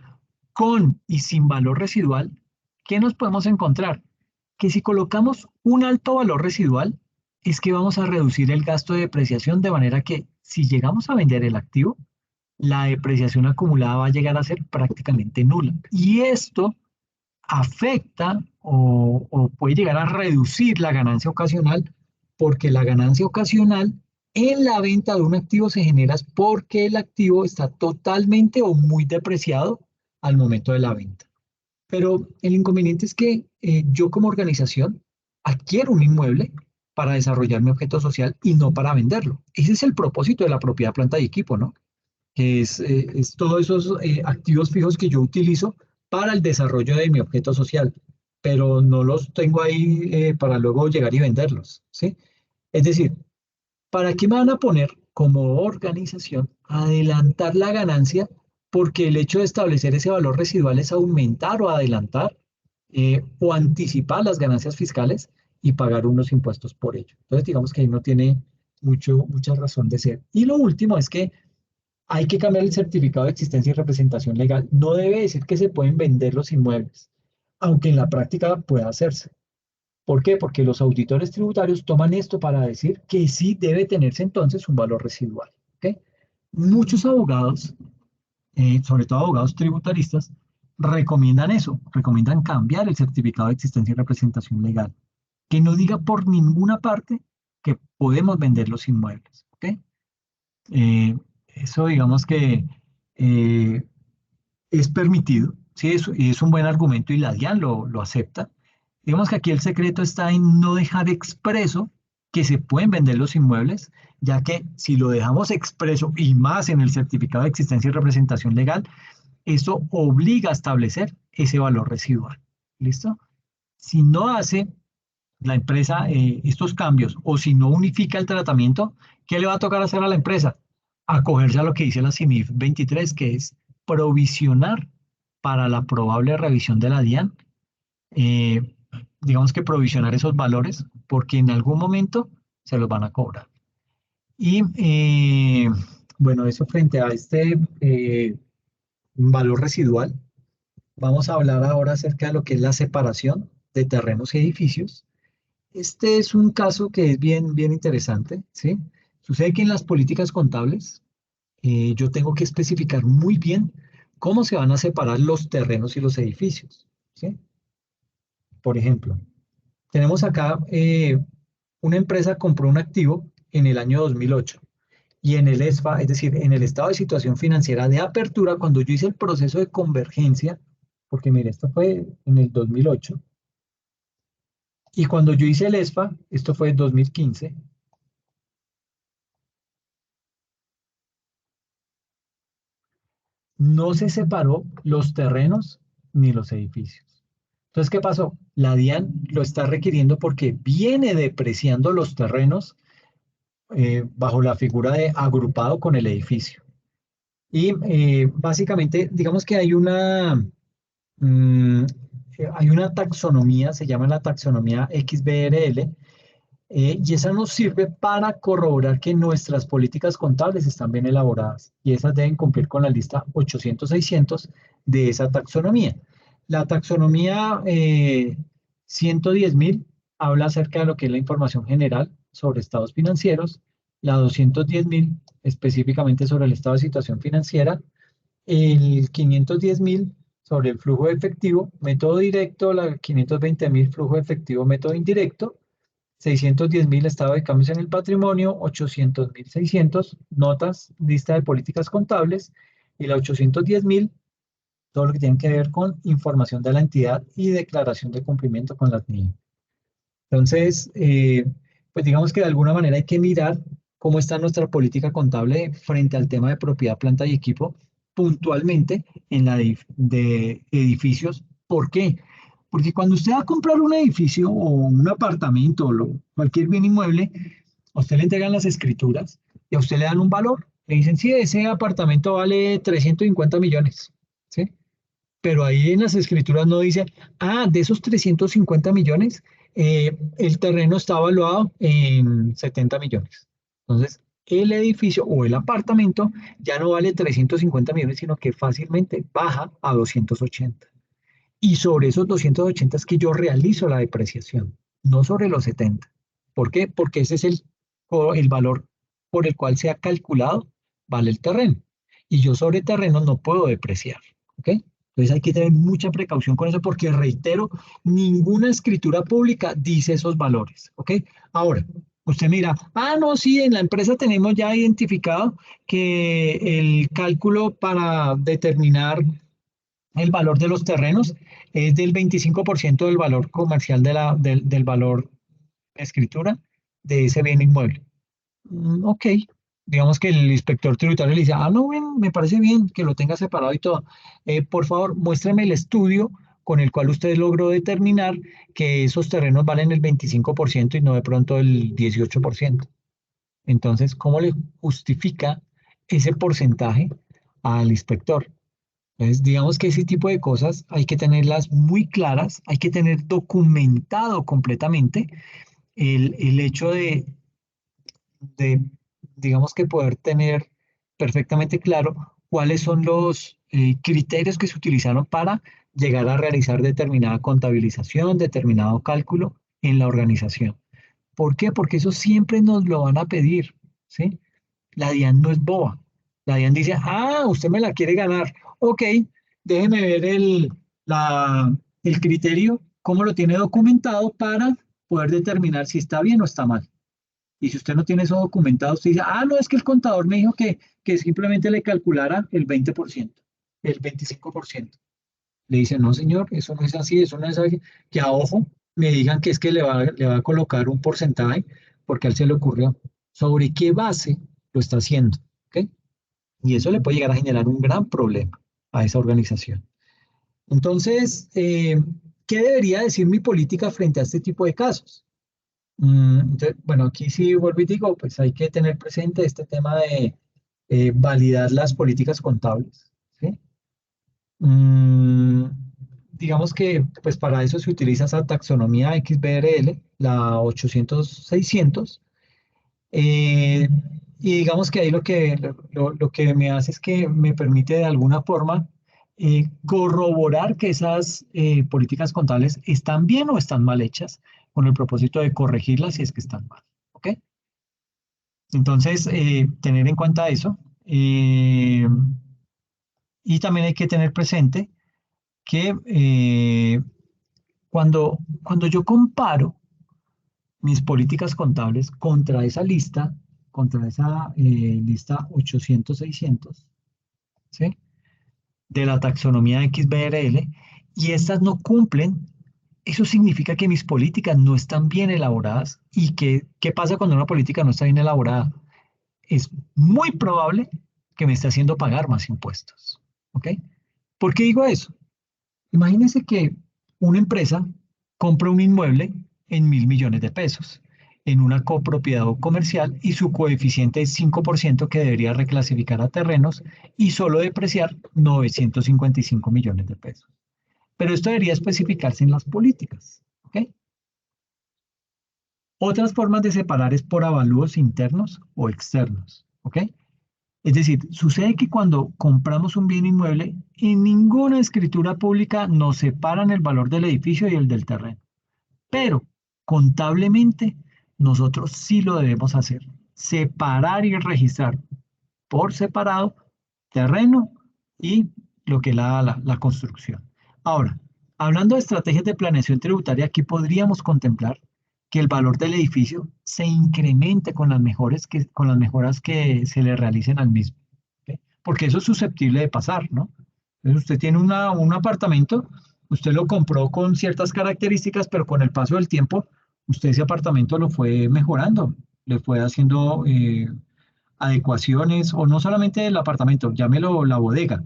Speaker 1: con y sin valor residual, ¿qué nos podemos encontrar? Que si colocamos un alto valor residual, es que vamos a reducir el gasto de depreciación de manera que si llegamos a vender el activo, la depreciación acumulada va a llegar a ser prácticamente nula. Y esto afecta o puede llegar a reducir la ganancia ocasional porque la ganancia ocasional en la venta de un activo se genera porque el activo está totalmente o muy depreciado al momento de la venta. Pero el inconveniente es que yo como organización adquiero un inmueble para desarrollar mi objeto social y no para venderlo. Ese es el propósito de la propiedad, planta y equipo, ¿no? Que es todos esos activos fijos que yo utilizo para el desarrollo de mi objeto social, pero no los tengo ahí para luego llegar y venderlos, ¿sí? Es decir, ¿para qué me van a poner como organización a adelantar la ganancia? Porque el hecho de establecer ese valor residual es aumentar o adelantar o anticipar las ganancias fiscales y pagar unos impuestos por ello. Entonces, digamos que ahí no tiene mucha razón de ser. Y lo último es que hay que cambiar el certificado de existencia y representación legal. No debe decir que se pueden vender los inmuebles, aunque en la práctica pueda hacerse. ¿Por qué? Porque los auditores tributarios toman esto para decir que sí debe tenerse entonces un valor residual. ¿Ok? Muchos abogados, sobre todo abogados tributaristas, recomiendan eso, recomiendan cambiar el certificado de existencia y representación legal, que no diga por ninguna parte que podemos vender los inmuebles. ¿Ok? Eso digamos que eh, es permitido, ¿sí? Es un buen argumento y la DIAN lo acepta. Digamos que aquí el secreto está en no dejar expreso que se pueden vender los inmuebles, ya que si lo dejamos expreso y más en el certificado de existencia y representación legal, eso obliga a establecer ese valor residual. ¿Listo? Si no hace la empresa estos cambios o si no unifica el tratamiento, ¿qué le va a tocar hacer a la empresa? Acogerse a lo que dice la CIMIF 23, que es provisionar para la probable revisión de la DIAN, eh, digamos que provisionar esos valores, porque en algún momento se los van a cobrar. Y bueno, eso frente a este valor residual, vamos a hablar ahora acerca de lo que es la separación de terrenos y edificios. Este es un caso que es bien interesante, ¿sí? Sucede que en las políticas contables yo tengo que especificar muy bien cómo se van a separar los terrenos y los edificios, ¿sí? Por ejemplo, tenemos acá una empresa compró un activo en el año 2008 y en el ESFA, es decir, en el estado de situación financiera de apertura, cuando yo hice el proceso de convergencia, porque mire, esto fue en el 2008, y cuando yo hice el ESFA, esto fue en 2015, no se separó los terrenos ni los edificios. Entonces, ¿qué pasó? La DIAN lo está requiriendo porque viene depreciando los terrenos bajo la figura de agrupado con el edificio. Y básicamente, digamos que mm, hay una taxonomía, se llama la taxonomía XBRL, y esa nos sirve para corroborar que nuestras políticas contables están bien elaboradas y esas deben cumplir con la lista 800-600 de esa taxonomía. La taxonomía 110.000 habla acerca de lo que es la información general sobre estados financieros, la 210.000 específicamente sobre el estado de situación financiera, el 510.000 sobre el flujo de efectivo, método directo, la 520.000 flujo de efectivo, método indirecto, 610.000 estado de cambios en el patrimonio, 800.600 notas, lista de políticas contables y la 810.000 todo lo que tiene que ver con información de la entidad y declaración de cumplimiento con las NIE. Entonces, pues digamos que de alguna manera hay que mirar cómo está nuestra política contable frente al tema de propiedad, planta y equipo, puntualmente en la de edificios. ¿Por qué? Porque cuando usted va a comprar un edificio o un apartamento o cualquier bien inmueble, a usted le entregan las escrituras y a usted le dan un valor. Le dicen, sí, ese apartamento vale 350 millones, ¿sí? Pero ahí en las escrituras no dice, de esos 350 millones, el terreno está evaluado en 70 millones. Entonces, el edificio o el apartamento ya no vale 350 millones, sino que fácilmente baja a 280. Y sobre esos 280 es que yo realizo la depreciación, no sobre los 70. ¿Por qué? Porque ese es el valor por el cual se ha calculado, vale el terreno. Y yo sobre terreno no puedo depreciar. ¿Ok? Entonces hay que tener mucha precaución con eso porque, reitero, ninguna escritura pública dice esos valores. ¿Ok? Ahora, usted mira, no, sí, en la empresa tenemos ya identificado que el cálculo para determinar el valor de los terrenos es del 25% del valor comercial del valor de escritura de ese bien inmueble. Ok, digamos que el inspector tributario le dice, no, bien, me parece bien que lo tenga separado y todo. Por favor, muéstrame el estudio con el cual usted logró determinar que esos terrenos valen el 25% y no de pronto el 18%. Entonces, ¿cómo le justifica ese porcentaje al inspector? Entonces, digamos que ese tipo de cosas hay que tenerlas muy claras, hay que tener documentado completamente el hecho de, digamos que poder tener perfectamente claro cuáles son los criterios que se utilizaron para llegar a realizar determinada contabilización, determinado cálculo en la organización. ¿Por qué? Porque eso siempre nos lo van a pedir, ¿sí? La DIAN no es boba. La DIAN dice, ah, usted me la quiere ganar. Ok, déjeme ver el criterio, cómo lo tiene documentado para poder determinar si está bien o está mal. Y si usted no tiene eso documentado, usted dice, ah, no, es que el contador me dijo que simplemente le calculara el 20%, el 25%. Le dice, no, señor, eso no es así, eso no es así. Que a ojo me digan que es que le va a colocar un porcentaje porque a él se le ocurrió. ¿Sobre qué base lo está haciendo? ¿Ok? Y eso le puede llegar a generar un gran problema a esa organización. Entonces, ¿qué debería decir mi política frente a este tipo de casos? Entonces, bueno, aquí sí vuelvo y digo, pues hay que tener presente este tema de validar las políticas contables, ¿sí? Mm, digamos que pues para eso se utiliza esa taxonomía XBRL, la 800-600, eh, y digamos que ahí lo que me hace es que me permite de alguna forma corroborar que esas políticas contables están bien o están mal hechas, con el propósito de corregirlas si es que están mal. ¿Ok? Entonces, tener en cuenta eso. Y también hay que tener presente que cuando yo comparo mis políticas contables contra esa lista 800-600, ¿sí? De la taxonomía XBRL, y estas no cumplen, eso significa que mis políticas no están bien elaboradas. ¿Y qué pasa cuando una política no está bien elaborada? Es muy probable que me esté haciendo pagar más impuestos. ¿Ok? ¿Por qué digo eso? Imagínense que una empresa compra un inmueble en 1.000 millones de pesos en una copropiedad o comercial y su coeficiente es 5% que debería reclasificar a terrenos y solo depreciar 955 millones de pesos. Pero esto debería especificarse en las políticas. ¿Ok? Otras formas de separar es por avalúos internos o externos. ¿Ok? Es decir, sucede que cuando compramos un bien inmueble, en ninguna escritura pública nos separan el valor del edificio y el del terreno. Pero contablemente nosotros sí lo debemos hacer. Separar y registrar por separado terreno y lo que es la construcción. Ahora, hablando de estrategias de planeación tributaria, aquí podríamos contemplar que el valor del edificio se incremente con las mejoras que se le realicen al mismo. ¿Ok? Porque eso es susceptible de pasar, ¿no? Entonces usted tiene un apartamento, usted lo compró con ciertas características, pero con el paso del tiempo, usted ese apartamento lo fue mejorando, le fue haciendo adecuaciones, o no solamente el apartamento, llámelo la bodega.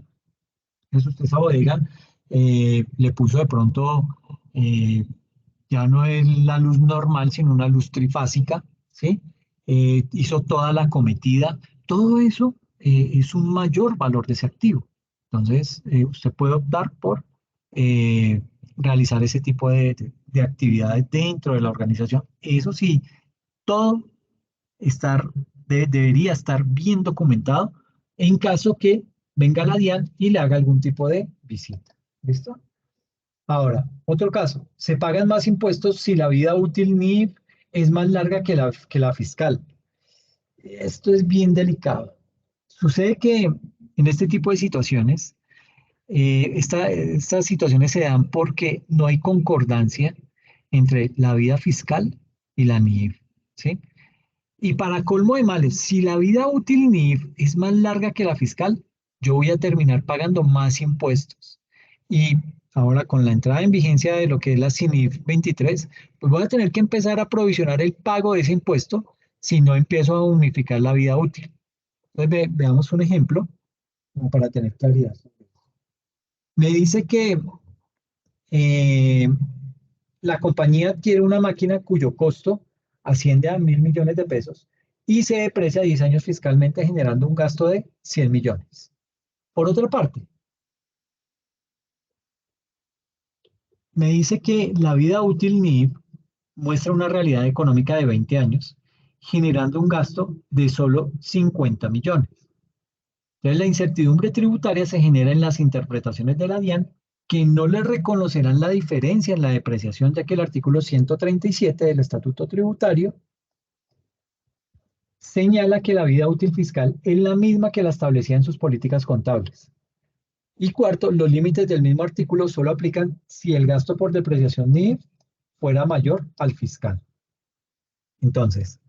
Speaker 1: Entonces usted esa bodega le puso de pronto, eh, ya no es la luz normal, sino una luz trifásica, ¿sí? Hizo toda la cometida. Todo eso es un mayor valor de ese activo. Entonces, usted puede optar por eh, realizar ese tipo de actividades dentro de la organización. Eso sí, todo debería estar bien documentado en caso que venga la DIAN y le haga algún tipo de visita. ¿Listo? Ahora, otro caso, se pagan más impuestos si la vida útil NIF es más larga que la fiscal. Esto es bien delicado. Sucede que en este tipo de situaciones, estas situaciones se dan porque no hay concordancia entre la vida fiscal y la NIF, ¿sí? Y para colmo de males, si la vida útil NIF es más larga que la fiscal, yo voy a terminar pagando más impuestos. Y ahora con la entrada en vigencia de lo que es la CINIF 23, pues voy a tener que empezar a provisionar el pago de ese impuesto si no empiezo a unificar la vida útil. Entonces veamos un ejemplo como para tener claridad. Me dice que eh, la compañía adquiere una máquina cuyo costo asciende a 1.000 millones de pesos y se deprecia a 10 años fiscalmente generando un gasto de 100 millones. Por otra parte, me dice que la vida útil NIF muestra una realidad económica de 20 años, generando un gasto de solo 50 millones. Entonces, la incertidumbre tributaria se genera en las interpretaciones de la DIAN que no le reconocerán la diferencia en la depreciación, ya que el artículo 137 del Estatuto Tributario señala que la vida útil fiscal es la misma que la establecía en sus políticas contables. Y cuarto, los límites del mismo artículo solo aplican si el gasto por depreciación NIF fuera mayor al fiscal. Entonces,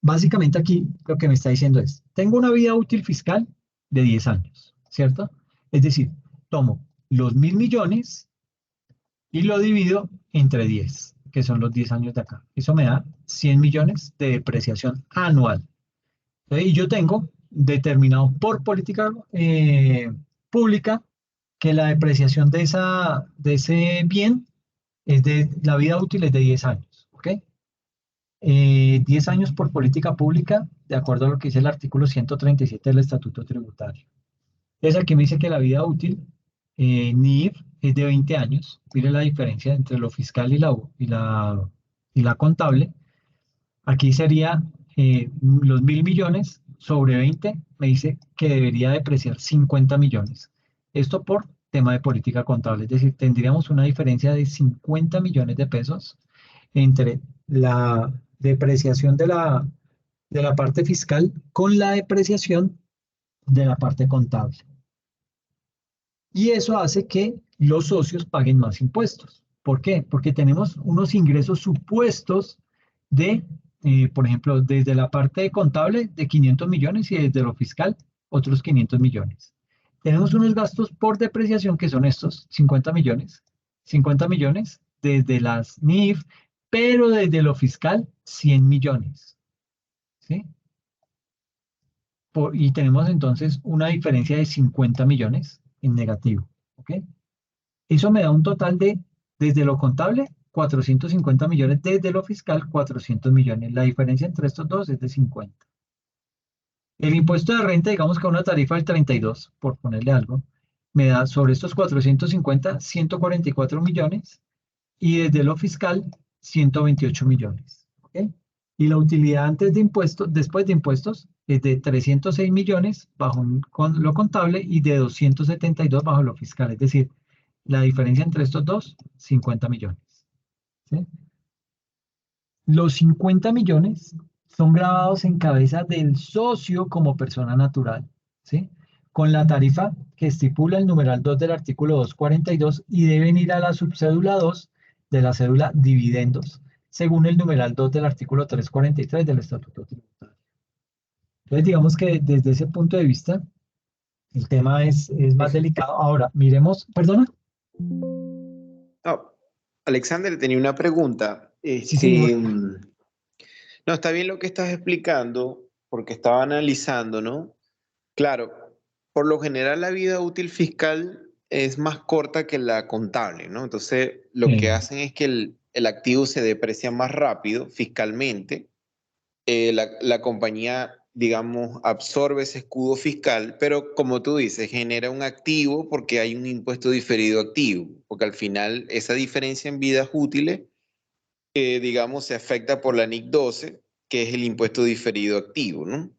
Speaker 1: básicamente aquí lo que me está diciendo es, tengo una vida útil fiscal de 10 años, ¿cierto? Es decir, tomo los 1.000 millones y lo divido entre 10, que son los 10 años de acá. Eso me da 100 millones de depreciación anual. Y yo tengo determinado por política pública que la depreciación de ese bien es de la vida útil es de 10 años, ¿ok? 10 años por política pública, de acuerdo a lo que dice el artículo 137 del Estatuto Tributario. Entonces aquí me dice que la vida útil, NIF, es de 20 años. Mire la diferencia entre lo fiscal y la contable. Aquí sería los 1.000 millones sobre 20, me dice que debería depreciar 50 millones. Esto por tema de política contable, es decir, tendríamos una diferencia de 50 millones de pesos entre la depreciación de la parte fiscal con la depreciación de la parte contable. Y eso hace que los socios paguen más impuestos. ¿Por qué? Porque tenemos unos ingresos supuestos de, por ejemplo, desde la parte contable de 500 millones y desde lo fiscal otros 500 millones. Tenemos unos gastos por depreciación que son estos 50 millones. 50 millones desde las NIF, pero desde lo fiscal 100 millones. ¿Sí? Y tenemos entonces una diferencia de 50 millones en negativo. ¿Ok? Eso me da un total de, desde lo contable, 450 millones, desde lo fiscal, 400 millones. La diferencia entre estos dos es de 50. El impuesto de renta, digamos que a una tarifa del 32, por ponerle algo, me da sobre estos 450, 144 millones y desde lo fiscal, 128 millones. ¿Ok? Y la utilidad antes de impuestos, después de impuestos, es de 306 millones bajo lo contable y de 272 bajo lo fiscal. Es decir, la diferencia entre estos dos, 50 millones. ¿Sí? Los 50 millones son grabados en cabeza del socio como persona natural, ¿sí? Con la tarifa que estipula el numeral 2 del artículo 242 y deben ir a la subcédula 2 de la cédula dividendos, según el numeral 2 del artículo 343 del Estatuto Tributario. Entonces, digamos que desde ese punto de vista, el tema es más delicado. Ahora, miremos, perdona.
Speaker 3: No, Alexander, tenía una pregunta.
Speaker 1: Sí, señor.
Speaker 3: No, está bien lo que estás explicando, porque estaba analizando, ¿no? Claro, por lo general la vida útil fiscal es más corta que la contable, ¿no? Entonces, lo que hacen es que el activo se deprecia más rápido fiscalmente. La compañía, digamos, absorbe ese escudo fiscal, pero como tú dices, genera un activo porque hay un impuesto diferido activo, porque al final esa diferencia en vidas útiles, digamos, se afecta por la NIC 12, que es el impuesto diferido activo, ¿no?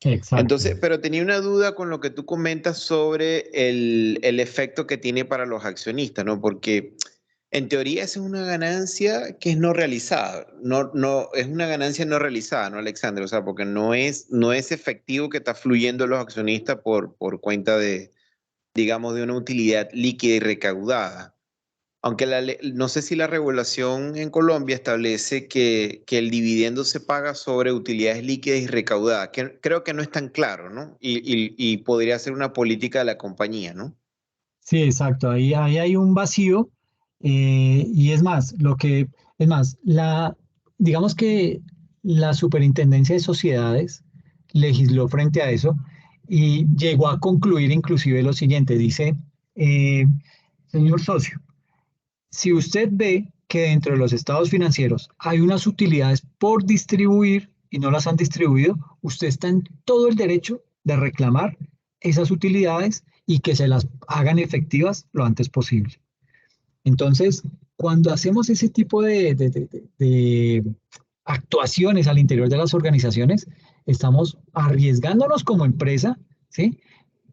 Speaker 1: Exacto.
Speaker 3: Entonces, pero tenía una duda con lo que tú comentas sobre el efecto que tiene para los accionistas, ¿no? Porque en teoría esa es una ganancia que es no realizada, es una ganancia no realizada, ¿no, Alexander? O sea, porque no es efectivo que está fluyendo a los accionistas por cuenta de, digamos, de una utilidad líquida y recaudada. Aunque no sé si la regulación en Colombia establece que el dividendo se paga sobre utilidades líquidas y recaudadas, que creo que no es tan claro, ¿no? Y podría ser una política de la compañía, ¿no?
Speaker 1: Sí, exacto. Ahí hay un vacío. Y es más, digamos que la Superintendencia de Sociedades legisló frente a eso y llegó a concluir inclusive lo siguiente. Dice, eh, señor socio, si usted ve que dentro de los estados financieros hay unas utilidades por distribuir y no las han distribuido, usted está en todo el derecho de reclamar esas utilidades y que se las hagan efectivas lo antes posible. Entonces, cuando hacemos ese tipo de actuaciones al interior de las organizaciones, estamos arriesgándonos como empresa, ¿sí?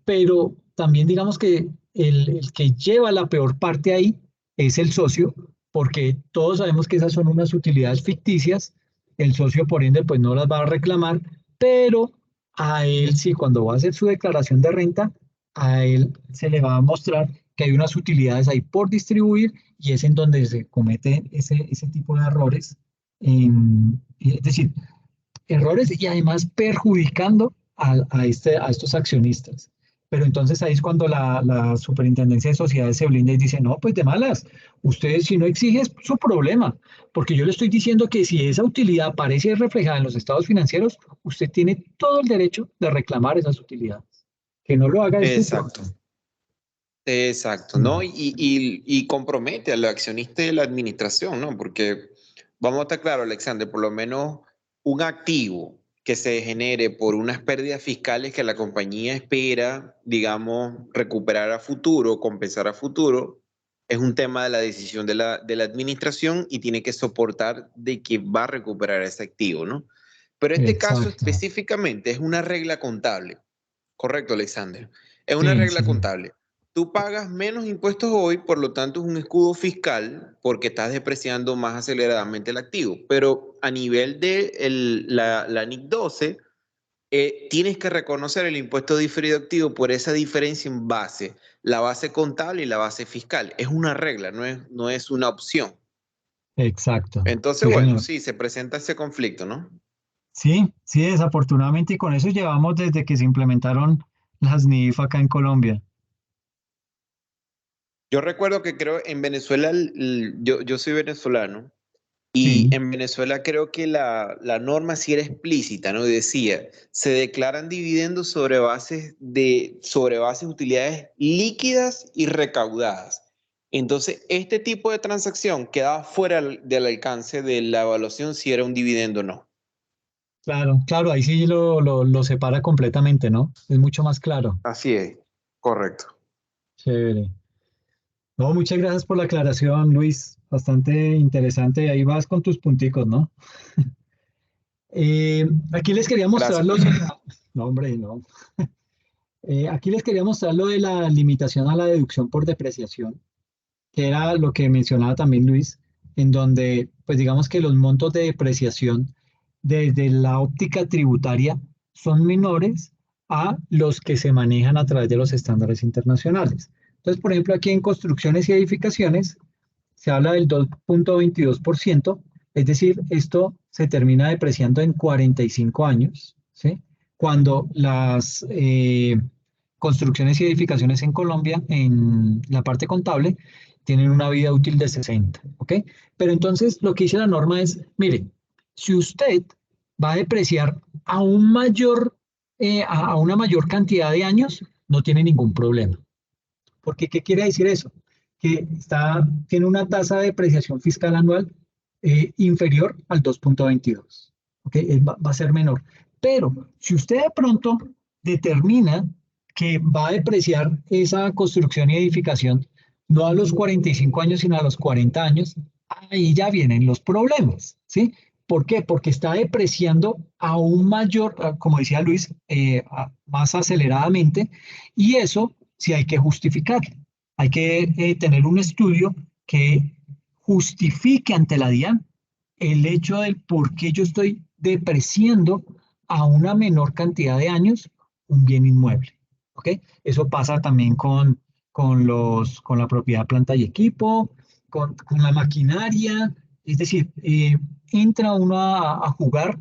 Speaker 1: Pero también digamos que el que lleva la peor parte ahí es el socio, porque todos sabemos que esas son unas utilidades ficticias, el socio por ende pues no las va a reclamar, pero a él sí, cuando va a hacer su declaración de renta, a él se le va a mostrar que hay unas utilidades ahí por distribuir y es en donde se comete ese tipo de errores, es decir, errores y además perjudicando a estos accionistas. Pero entonces ahí es cuando la Superintendencia de Sociedades se blinda y dice, no, pues de malas, ustedes si no exigen es su problema, porque yo le estoy diciendo que si esa utilidad aparece reflejada en los estados financieros, usted tiene todo el derecho de reclamar esas utilidades. Que no lo haga es su
Speaker 3: Exacto,
Speaker 1: problema.
Speaker 3: exacto, ¿no? Y compromete al accionista de la administración, ¿no? Porque vamos a estar claros, Alexander, por lo menos un activo que se genere por unas pérdidas fiscales que la compañía espera, digamos, recuperar a futuro, compensar a futuro, es un tema de la decisión de la administración y tiene que soportar de que va a recuperar ese activo, ¿no? Pero este caso
Speaker 1: Exacto.
Speaker 3: específicamente es una regla contable. Correcto, Alexander. Es una
Speaker 1: Sí,
Speaker 3: regla
Speaker 1: sí, sí.
Speaker 3: contable. Tú pagas menos impuestos hoy, por lo tanto es un escudo fiscal porque estás depreciando más aceleradamente el activo. Pero a nivel de la NIC 12, tienes que reconocer el impuesto diferido activo por esa diferencia en base, la base contable y la base fiscal. Es una regla, no es una opción.
Speaker 1: Exacto.
Speaker 3: Entonces,
Speaker 1: Sí,
Speaker 3: bueno,
Speaker 1: señor.
Speaker 3: sí, se presenta ese conflicto, ¿no?
Speaker 1: Sí, sí, desafortunadamente, y con eso llevamos desde que se implementaron las NIF acá en Colombia.
Speaker 3: Yo recuerdo que creo en Venezuela, yo soy venezolano. Y
Speaker 1: Sí,
Speaker 3: en Venezuela creo que la norma sí era explícita, ¿no? Decía, se declaran dividendos sobre bases de utilidades líquidas y recaudadas. Entonces, este tipo de transacción quedaba fuera del alcance de la evaluación si era un dividendo o no.
Speaker 1: claro, claro, ahí sí lo separa completamente, ¿no? Es mucho más claro.
Speaker 3: Así es, correcto.
Speaker 1: Chévere. No, muchas gracias por la aclaración, Luis. Bastante interesante. Ahí vas con tus punticos, ¿no? Aquí les quería mostrar
Speaker 3: Gracias.
Speaker 1: No, hombre, no. Aquí les quería mostrar lo de la limitación a la deducción por depreciación, que era lo que mencionaba también Luis, en donde, pues digamos que los montos de depreciación desde la óptica tributaria son menores a los que se manejan a través de los estándares internacionales. Entonces, por ejemplo, aquí en construcciones y edificaciones se habla del 2,22%, es decir, esto se termina depreciando en 45 años, ¿sí? Cuando las construcciones y edificaciones en Colombia, en la parte contable, tienen una vida útil de 60, ¿ok? Pero entonces lo que dice la norma es, mire, si usted va a depreciar a un mayor, a una mayor cantidad de años, no tiene ningún problema. Porque, ¿qué quiere decir eso? Que tiene una tasa de depreciación fiscal anual inferior al 2,22. ¿Okay? Va a ser menor. Pero si usted de pronto determina que va a depreciar esa construcción y edificación no a los 45 años, sino a los 40 años, ahí ya vienen los problemas, ¿sí? ¿Por qué? Porque está depreciando a un mayor, como decía Luis, más aceleradamente, y eso sí hay que justificarlo. Hay que tener un estudio que justifique ante la DIAN el hecho del por qué yo estoy depreciando a una menor cantidad de años un bien inmueble. ¿Ok? Eso pasa también con la propiedad, planta y equipo, con la maquinaria. Es decir, entra uno a jugar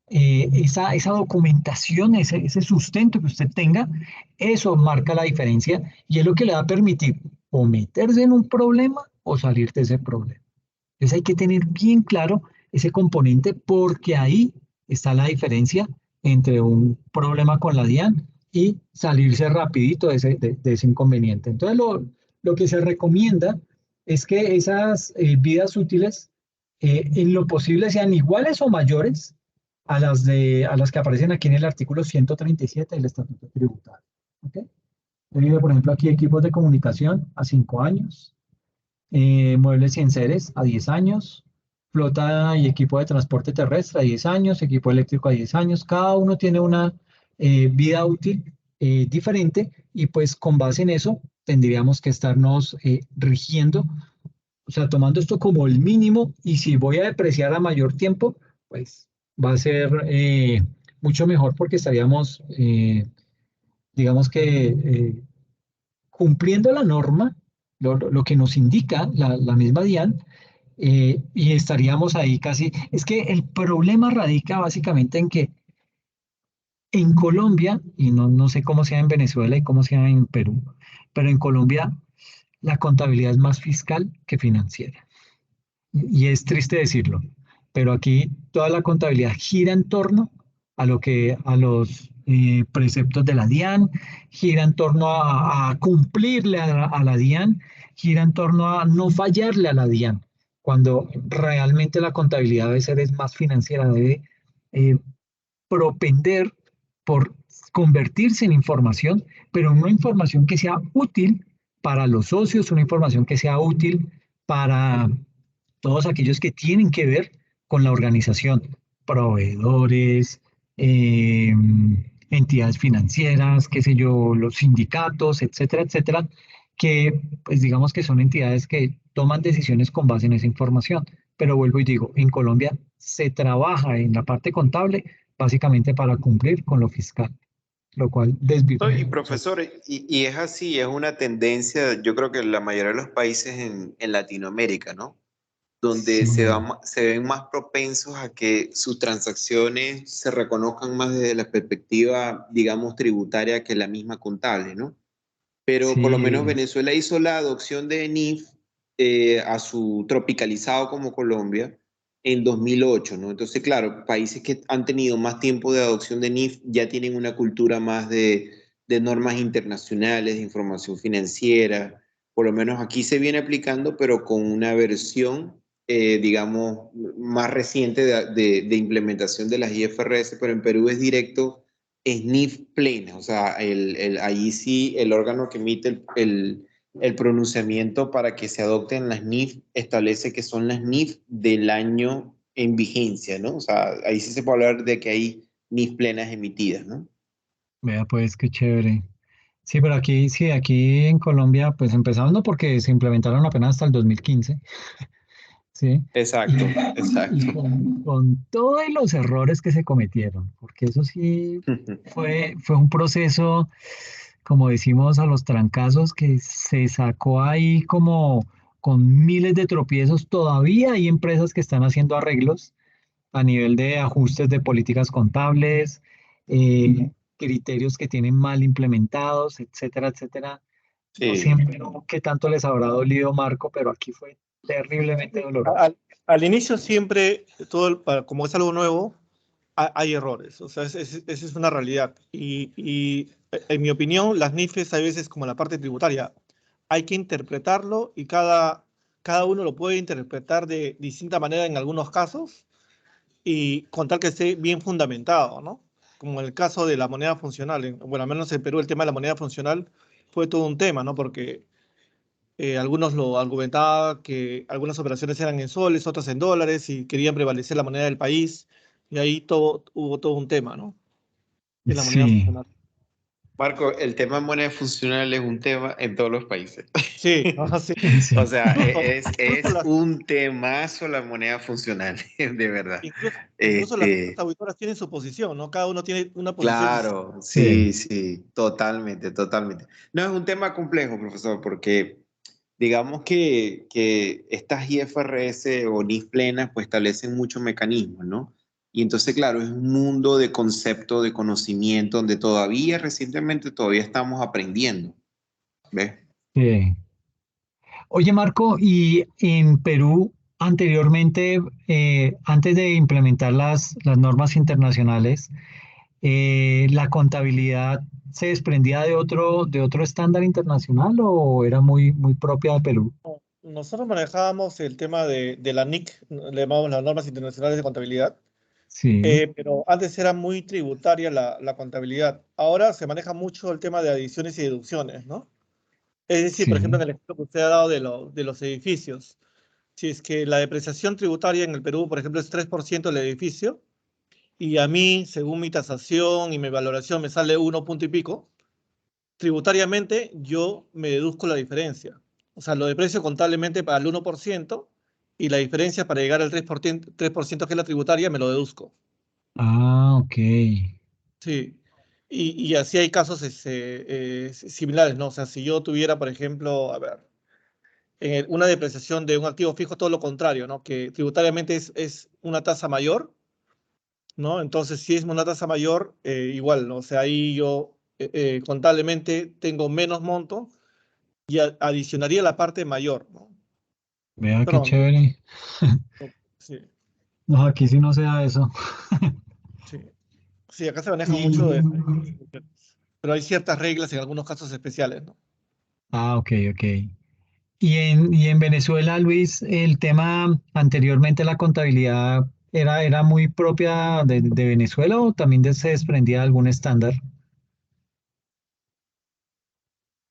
Speaker 1: esa documentación, ese sustento que usted tenga, eso marca la diferencia y es lo que le va a permitir o meterse en un problema o salir de ese problema. Entonces hay que tener bien claro ese componente porque ahí está la diferencia entre un problema con la DIAN y salirse rapidito de ese inconveniente. Entonces lo que se recomienda es que esas vidas útiles en lo posible sean iguales o mayores a las que aparecen aquí en el artículo 137 del Estatuto Tributario. ¿Ok? Por ejemplo, aquí equipos de comunicación a 5 años, muebles y enseres a 10 años, flota y equipo de transporte terrestre a 10 años, equipo eléctrico a 10 años. Cada uno tiene una vida útil diferente y pues con base en eso tendríamos que estarnos rigiendo, o sea, tomando esto como el mínimo y si voy a depreciar a mayor tiempo, pues va a ser mucho mejor porque estaríamos, digamos que cumpliendo la norma, lo que nos indica la misma DIAN, y estaríamos ahí casi. Es que el problema radica básicamente en que en Colombia, y no sé cómo sea en Venezuela y cómo sea en Perú, pero en Colombia la contabilidad es más fiscal que financiera. Y es triste decirlo, pero aquí toda la contabilidad gira en torno a los preceptos de la DIAN, gira en torno a cumplirle a la DIAN, gira en torno a no fallarle a la DIAN, cuando realmente la contabilidad debe ser es más financiera, debe eh, propender por convertirse en información, pero una información que sea útil para los socios, una información que sea útil para todos aquellos que tienen que ver con la organización, proveedores, eh, entidades financieras, qué sé yo, los sindicatos, etcétera, etcétera, que pues digamos que son entidades que toman decisiones con base en esa información. Pero vuelvo y digo, en Colombia se trabaja en la parte contable básicamente para cumplir con lo fiscal, lo cual
Speaker 3: No,
Speaker 1: desvirtúa
Speaker 3: y
Speaker 1: mucho.
Speaker 3: profesor, y es así, es una tendencia, yo creo que en la mayoría de los países en Latinoamérica, ¿no? Donde
Speaker 1: Sí,
Speaker 3: se ven más propensos a que sus transacciones se reconozcan más desde la perspectiva, digamos, tributaria que la misma contable, ¿no? Pero por lo menos
Speaker 1: sí,
Speaker 3: Venezuela hizo la adopción de NIF a su tropicalizado como Colombia en 2008, ¿no? Entonces, claro, países que han tenido más tiempo de adopción de NIF ya tienen una cultura más de normas internacionales, de información financiera. Por lo menos aquí se viene aplicando, pero con una versión, digamos, más reciente de implementación de las IFRS, pero en Perú es directo SNIF plena, o sea, ahí sí el órgano que emite el pronunciamiento para que se adopten las NIF establece que son las NIF del año en vigencia, ¿no? O sea, ahí sí se puede hablar de que hay NIF plenas emitidas, ¿no?
Speaker 1: vea pues qué chévere. Sí, pero aquí, sí, aquí en Colombia, pues empezando porque se implementaron apenas hasta el 2015, ¿sí?
Speaker 3: Exacto,
Speaker 1: Y,
Speaker 3: exacto.
Speaker 1: y con todos los errores que se cometieron, porque eso sí fue un proceso, como decimos, a los trancazos, que se sacó ahí como con miles de tropiezos. Todavía hay empresas que están haciendo arreglos a nivel de ajustes de políticas contables, criterios que tienen mal implementados, etcétera, etcétera. No
Speaker 3: Sí.
Speaker 1: siempre, ¿no? Qué tanto les habrá dolido, Marco, pero aquí fue terriblemente doloroso.
Speaker 4: Al inicio siempre, como es algo nuevo, hay errores. O sea, esa es una realidad. Y en mi opinión, las NIFES hay veces como la parte tributaria. Hay que interpretarlo y cada uno lo puede interpretar de distinta manera en algunos casos y con tal que esté bien fundamentado, ¿no? Como en el caso de la moneda funcional. Bueno, al menos en Perú el tema de la moneda funcional fue todo un tema, ¿no? Porque algunos lo argumentaban que algunas operaciones eran en soles, otras en dólares y querían prevalecer la moneda del país. Y ahí hubo todo un tema, ¿no? En la moneda
Speaker 1: Sí,
Speaker 4: funcional.
Speaker 3: Marco, el tema moneda funcional es un tema en todos los países.
Speaker 4: Sí, ajá, sí.
Speaker 3: O
Speaker 1: sí,
Speaker 3: sea,
Speaker 4: Incluso
Speaker 3: es un temazo la moneda funcional, de verdad.
Speaker 4: incluso las
Speaker 3: Este,
Speaker 4: auditoras tienen su posición, ¿no? Cada uno tiene una posición distinta.
Speaker 3: claro,
Speaker 1: sí.
Speaker 3: sí, sí, totalmente, totalmente. No, es un tema complejo, profesor, porque digamos que estas IFRS o NIF plenas pues establecen muchos mecanismos, ¿no? Y entonces, claro, es un mundo de concepto, de conocimiento, donde todavía, recientemente, todavía estamos aprendiendo, ¿ves?
Speaker 1: Sí. Oye, Marco, y en Perú, anteriormente, antes de implementar las normas internacionales, ¿la contabilidad se desprendía de otro estándar internacional o era muy propia de Perú?
Speaker 4: Nosotros manejábamos el tema de la NIC, le llamamos las normas internacionales de contabilidad,
Speaker 1: Sí,
Speaker 4: pero antes era muy tributaria la contabilidad. Ahora se maneja mucho el tema de adiciones y deducciones, ¿no? Es decir, por ejemplo,
Speaker 1: Sí.
Speaker 4: en el ejemplo que usted ha dado de los edificios, si es que la depreciación tributaria en el Perú, por ejemplo, es 3% del edificio, y a mí, según mi tasación y mi valoración, me sale 1 punto y pico, tributariamente yo me deduzco la diferencia. O sea, lo deprecio contablemente para el 1% y la diferencia para llegar al 3% que es la tributaria me lo deduzco.
Speaker 1: Ah, ok.
Speaker 4: Sí. Y así hay casos similares, ¿no? O sea, si yo tuviera, por ejemplo, a ver, una depreciación de un activo fijo, todo lo contrario, ¿no? Que tributariamente es una tasa mayor, ¿no? Entonces, si es una tasa mayor, igual, ¿no? O sea, ahí yo contablemente tengo menos monto y adicionaría la parte mayor, ¿no?
Speaker 1: Vea qué
Speaker 4: Perdón,
Speaker 1: chévere.
Speaker 4: sí,
Speaker 1: No, aquí sí no se da eso.
Speaker 4: sí. Sí, acá se maneja mucho
Speaker 1: Y,
Speaker 4: pero hay ciertas reglas en algunos casos especiales, ¿no?
Speaker 1: ok, ok. Y en Venezuela, Luis, el tema anteriormente, la contabilidad era muy propia de Venezuela o también se desprendía de algún estándar.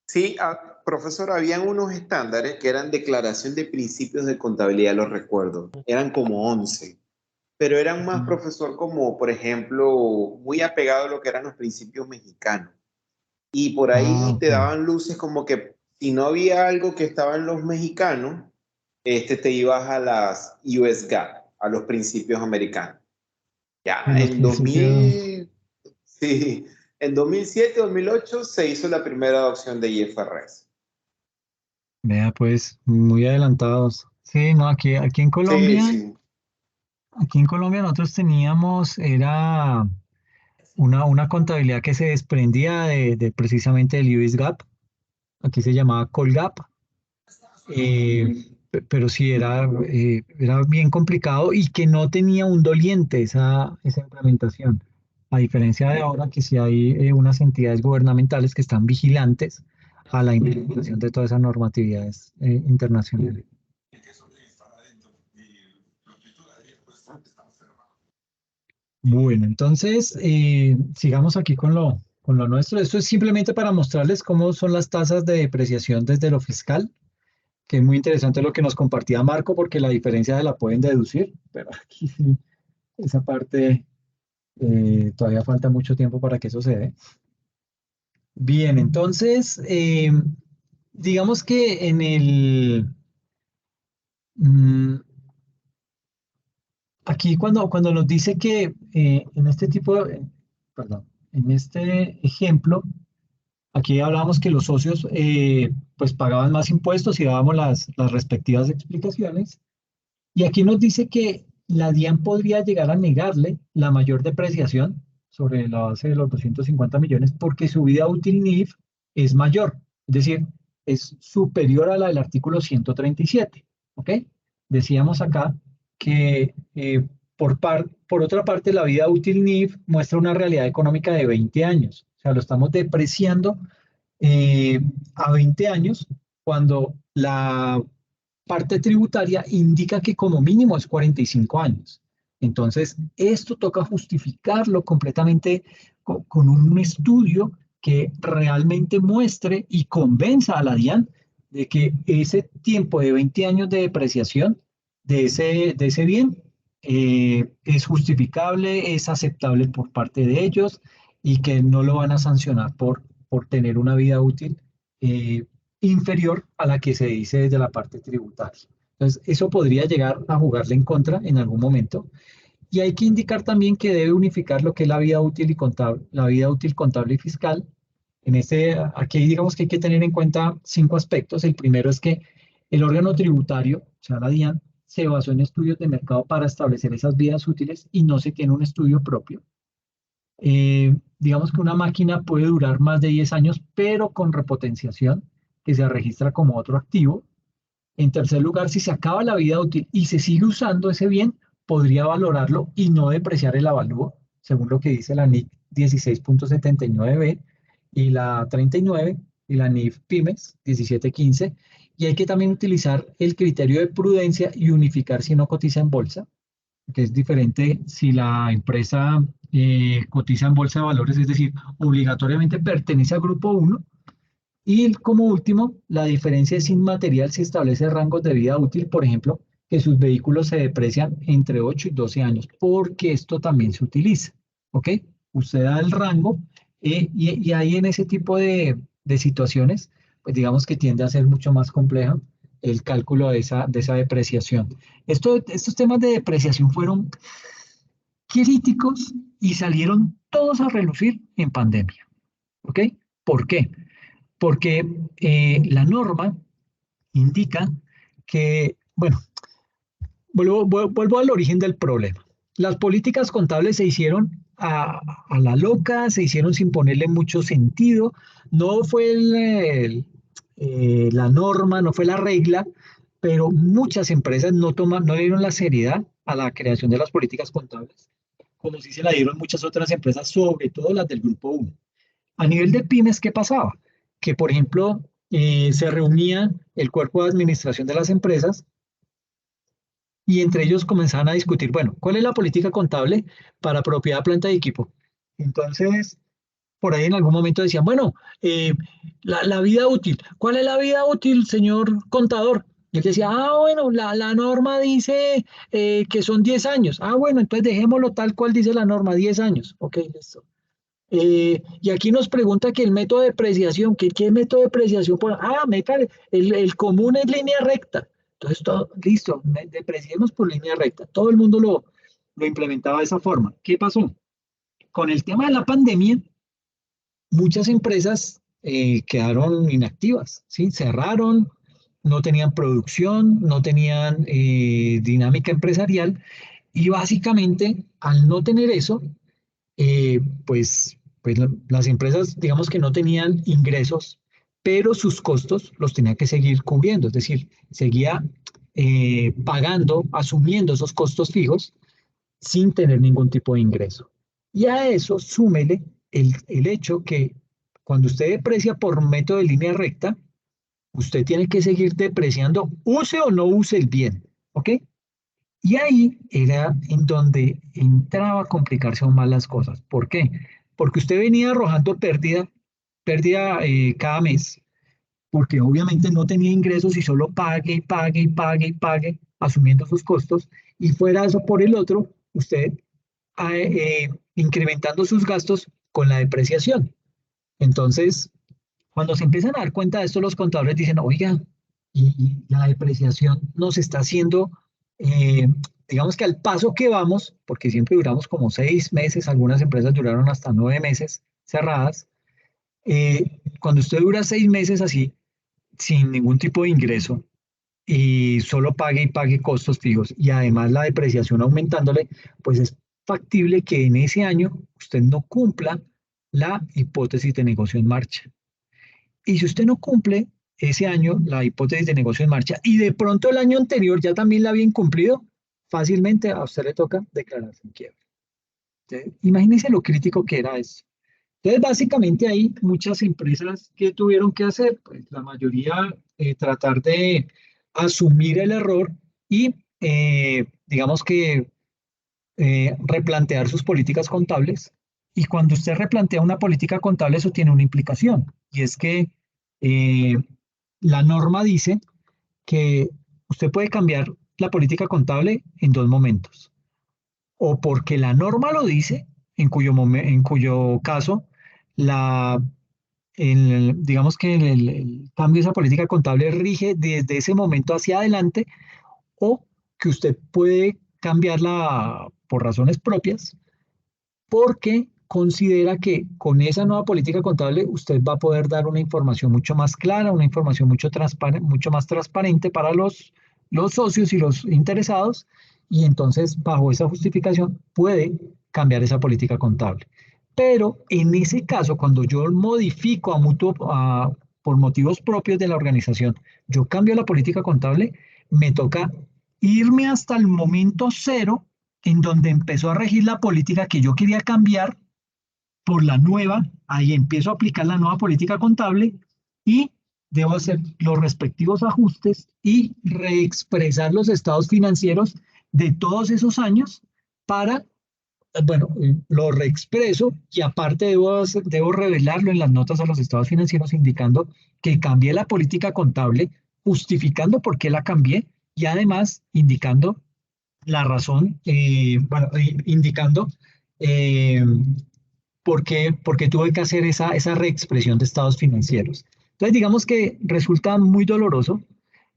Speaker 3: Sí, profesor, habían unos estándares que eran declaración de principios de contabilidad, los recuerdo. Eran como 11, pero eran más,
Speaker 1: Mm.
Speaker 3: profesor, como, por ejemplo, muy apegado a lo que eran los principios mexicanos. Y por
Speaker 1: Ah,
Speaker 3: ahí te
Speaker 1: ok.
Speaker 3: daban luces como que si no había algo que estaba en los mexicanos, te ibas a las US GAAP, a los principios americanos. Ya
Speaker 1: En los
Speaker 3: en
Speaker 1: principios,
Speaker 3: 2000, sí, en 2007, 2008 se hizo la primera adopción de IFRS.
Speaker 1: vea pues, muy adelantados. Sí, no,
Speaker 3: Sí, sí.
Speaker 1: Aquí en Colombia nosotros teníamos, era una contabilidad que se desprendía de precisamente del US GAAP, aquí se llamaba Colgap, pero sí era bien complicado y que no tenía un doliente esa implementación, a diferencia de ahora que sí hay unas entidades gubernamentales que están vigilantes a la implementación de todas esas normatividades internacionales. Bueno, entonces sigamos aquí con lo nuestro. Esto es simplemente para mostrarles cómo son las tasas de depreciación desde lo fiscal, que es muy interesante lo que nos compartía Marco, porque la diferencia se la pueden deducir, pero aquí sí, esa parte todavía falta mucho tiempo para que eso se dé. Bien, entonces, digamos que mm, aquí cuando nos dice que en este perdón, en este ejemplo, aquí hablábamos que los socios pues pagaban más impuestos y dábamos las respectivas explicaciones. Y aquí nos dice que la DIAN podría llegar a negarle la mayor depreciación sobre la base de los 250 millones porque su vida útil NIF es mayor, es decir, es superior a la del artículo 137. ¿Ok? Decíamos acá que por otra parte la vida útil NIF muestra una realidad económica de 20 años. O sea, lo estamos depreciando eh, a 20 años cuando la parte tributaria indica que como mínimo es 45 años. Entonces, esto toca justificarlo completamente con un estudio que realmente muestre y convenza a la DIAN de que ese tiempo de 20 años de depreciación de ese bien es justificable, es aceptable por parte de ellos y que no lo van a sancionar por tener una vida útil eh, inferior a la que se dice desde la parte tributaria. Entonces, eso podría llegar a jugarle en contra en algún momento. Y hay que indicar también que debe unificar lo que es la vida útil y contable, la vida útil contable y fiscal. Aquí digamos que hay que tener en cuenta 5 aspectos. El primero es que el órgano tributario, o sea, la DIAN, se basó en estudios de mercado para establecer esas vidas útiles y no se tiene un estudio propio. Digamos que una máquina puede durar más de 10 años, pero con repotenciación, que se registra como otro activo. En tercer lugar, si se acaba la vida útil y se sigue usando ese bien, podría valorarlo y no depreciar el avalúo, según lo que dice la NIC 16.79b y la 39 y la NIF Pymes 1715. Y hay que también utilizar el criterio de prudencia y unificar si no cotiza en bolsa, que es diferente si la empresa cotiza en bolsa de valores, es decir, obligatoriamente pertenece al grupo 1 Y como último, la diferencia es inmaterial si establece rangos de vida útil, por ejemplo, que sus vehículos se deprecian entre 8 y 12 años, porque esto también se utiliza, ¿ok? Usted da el rango y ahí en ese tipo de situaciones, pues digamos que tiende a ser mucho más complejo el cálculo de esa depreciación. Estos temas de depreciación fueron críticos y salieron todos a relucir en pandemia, ¿ok? ¿Por qué? Porque la norma indica que, bueno, vuelvo al origen del problema. Las políticas contables se hicieron a la loca, se hicieron sin ponerle mucho sentido, no fue la norma, no fue la regla, pero muchas empresas no le dieron la seriedad a la creación de las políticas contables, como si se la dieron muchas otras empresas, sobre todo las del Grupo 1. A nivel de pymes, ¿qué pasaba? Que, por ejemplo, se reunía el cuerpo de administración de las empresas y entre ellos comenzaban a discutir, bueno, ¿cuál es la política contable para propiedad, planta y equipo? Entonces, por ahí en algún momento decían, bueno, la vida útil, ¿cuál es la vida útil, señor contador? Y él decía, bueno, la norma dice que son 10 años. Bueno, entonces dejémoslo tal cual dice la norma, 10 años. Ok, listo. Y aquí nos pregunta que el método de depreciación, ¿qué método de depreciación? Meta, el común es línea recta. Entonces, todo, listo, depreciemos por línea recta. Todo el mundo lo implementaba de esa forma. ¿Qué pasó? Con el tema de la pandemia, muchas empresas quedaron inactivas, ¿sí? Cerraron, no tenían producción, no tenían dinámica empresarial y básicamente al no tener eso, pues las empresas, digamos que no tenían ingresos, pero sus costos los tenía que seguir cubriendo, es decir, seguía pagando, asumiendo esos costos fijos sin tener ningún tipo de ingreso. Y a eso súmele el hecho que cuando usted deprecia por método de línea recta, usted tiene que seguir depreciando, use o no use el bien, ¿ok? Y ahí era en donde entraba a complicarse aún más las cosas. ¿Por qué? Porque usted venía arrojando pérdida cada mes, porque obviamente no tenía ingresos y solo pague, y pague, y pague, y pague, asumiendo sus costos, y fuera eso por el otro, usted incrementando sus gastos con la depreciación. Entonces, cuando se empiezan a dar cuenta de esto, los contadores dicen, oiga, y la depreciación nos está haciendo, eh, digamos que al paso que vamos, porque siempre duramos como 6 meses, algunas empresas duraron hasta 9 meses cerradas, cuando usted dura 6 meses así, sin ningún tipo de ingreso, y solo pague y pague costos fijos, y además la depreciación aumentándole, pues es factible que en ese año usted no cumpla la hipótesis de negocio en marcha. Y si usted no cumple ese año la hipótesis de negocio en marcha y de pronto el año anterior ya también la había incumplido, fácilmente a usted le toca declararse en quiebra. Entonces, imagínese lo crítico que era eso. Entonces, básicamente hay muchas empresas que tuvieron que hacer, pues la mayoría tratar de asumir el error y digamos que replantear sus políticas contables. Y cuando usted replantea una política contable, eso tiene una implicación. Y es que eh, la norma dice que usted puede cambiar la política contable en dos momentos. O porque la norma lo dice, en cuyo caso la, digamos que el cambio de esa política contable rige desde ese momento hacia adelante, o que usted puede cambiarla por razones propias, porque considera que con esa nueva política contable usted va a poder dar una información mucho más clara, una información mucho más transparente para los socios y los interesados, y entonces bajo esa justificación puede cambiar esa política contable. Pero en ese caso, cuando yo modifico por motivos propios de la organización, yo cambio la política contable, me toca irme hasta el momento cero en donde empezó a regir la política que yo quería cambiar por la nueva, ahí empiezo a aplicar la nueva política contable y debo hacer los respectivos ajustes y reexpresar los estados financieros de todos esos años para bueno, lo reexpreso y aparte debo revelarlo en las notas a los estados financieros indicando que cambié la política contable, justificando por qué la cambié y además indicando la razón, indicando eh, por qué tuve que hacer esa reexpresión de estados financieros. Entonces, digamos que resulta muy doloroso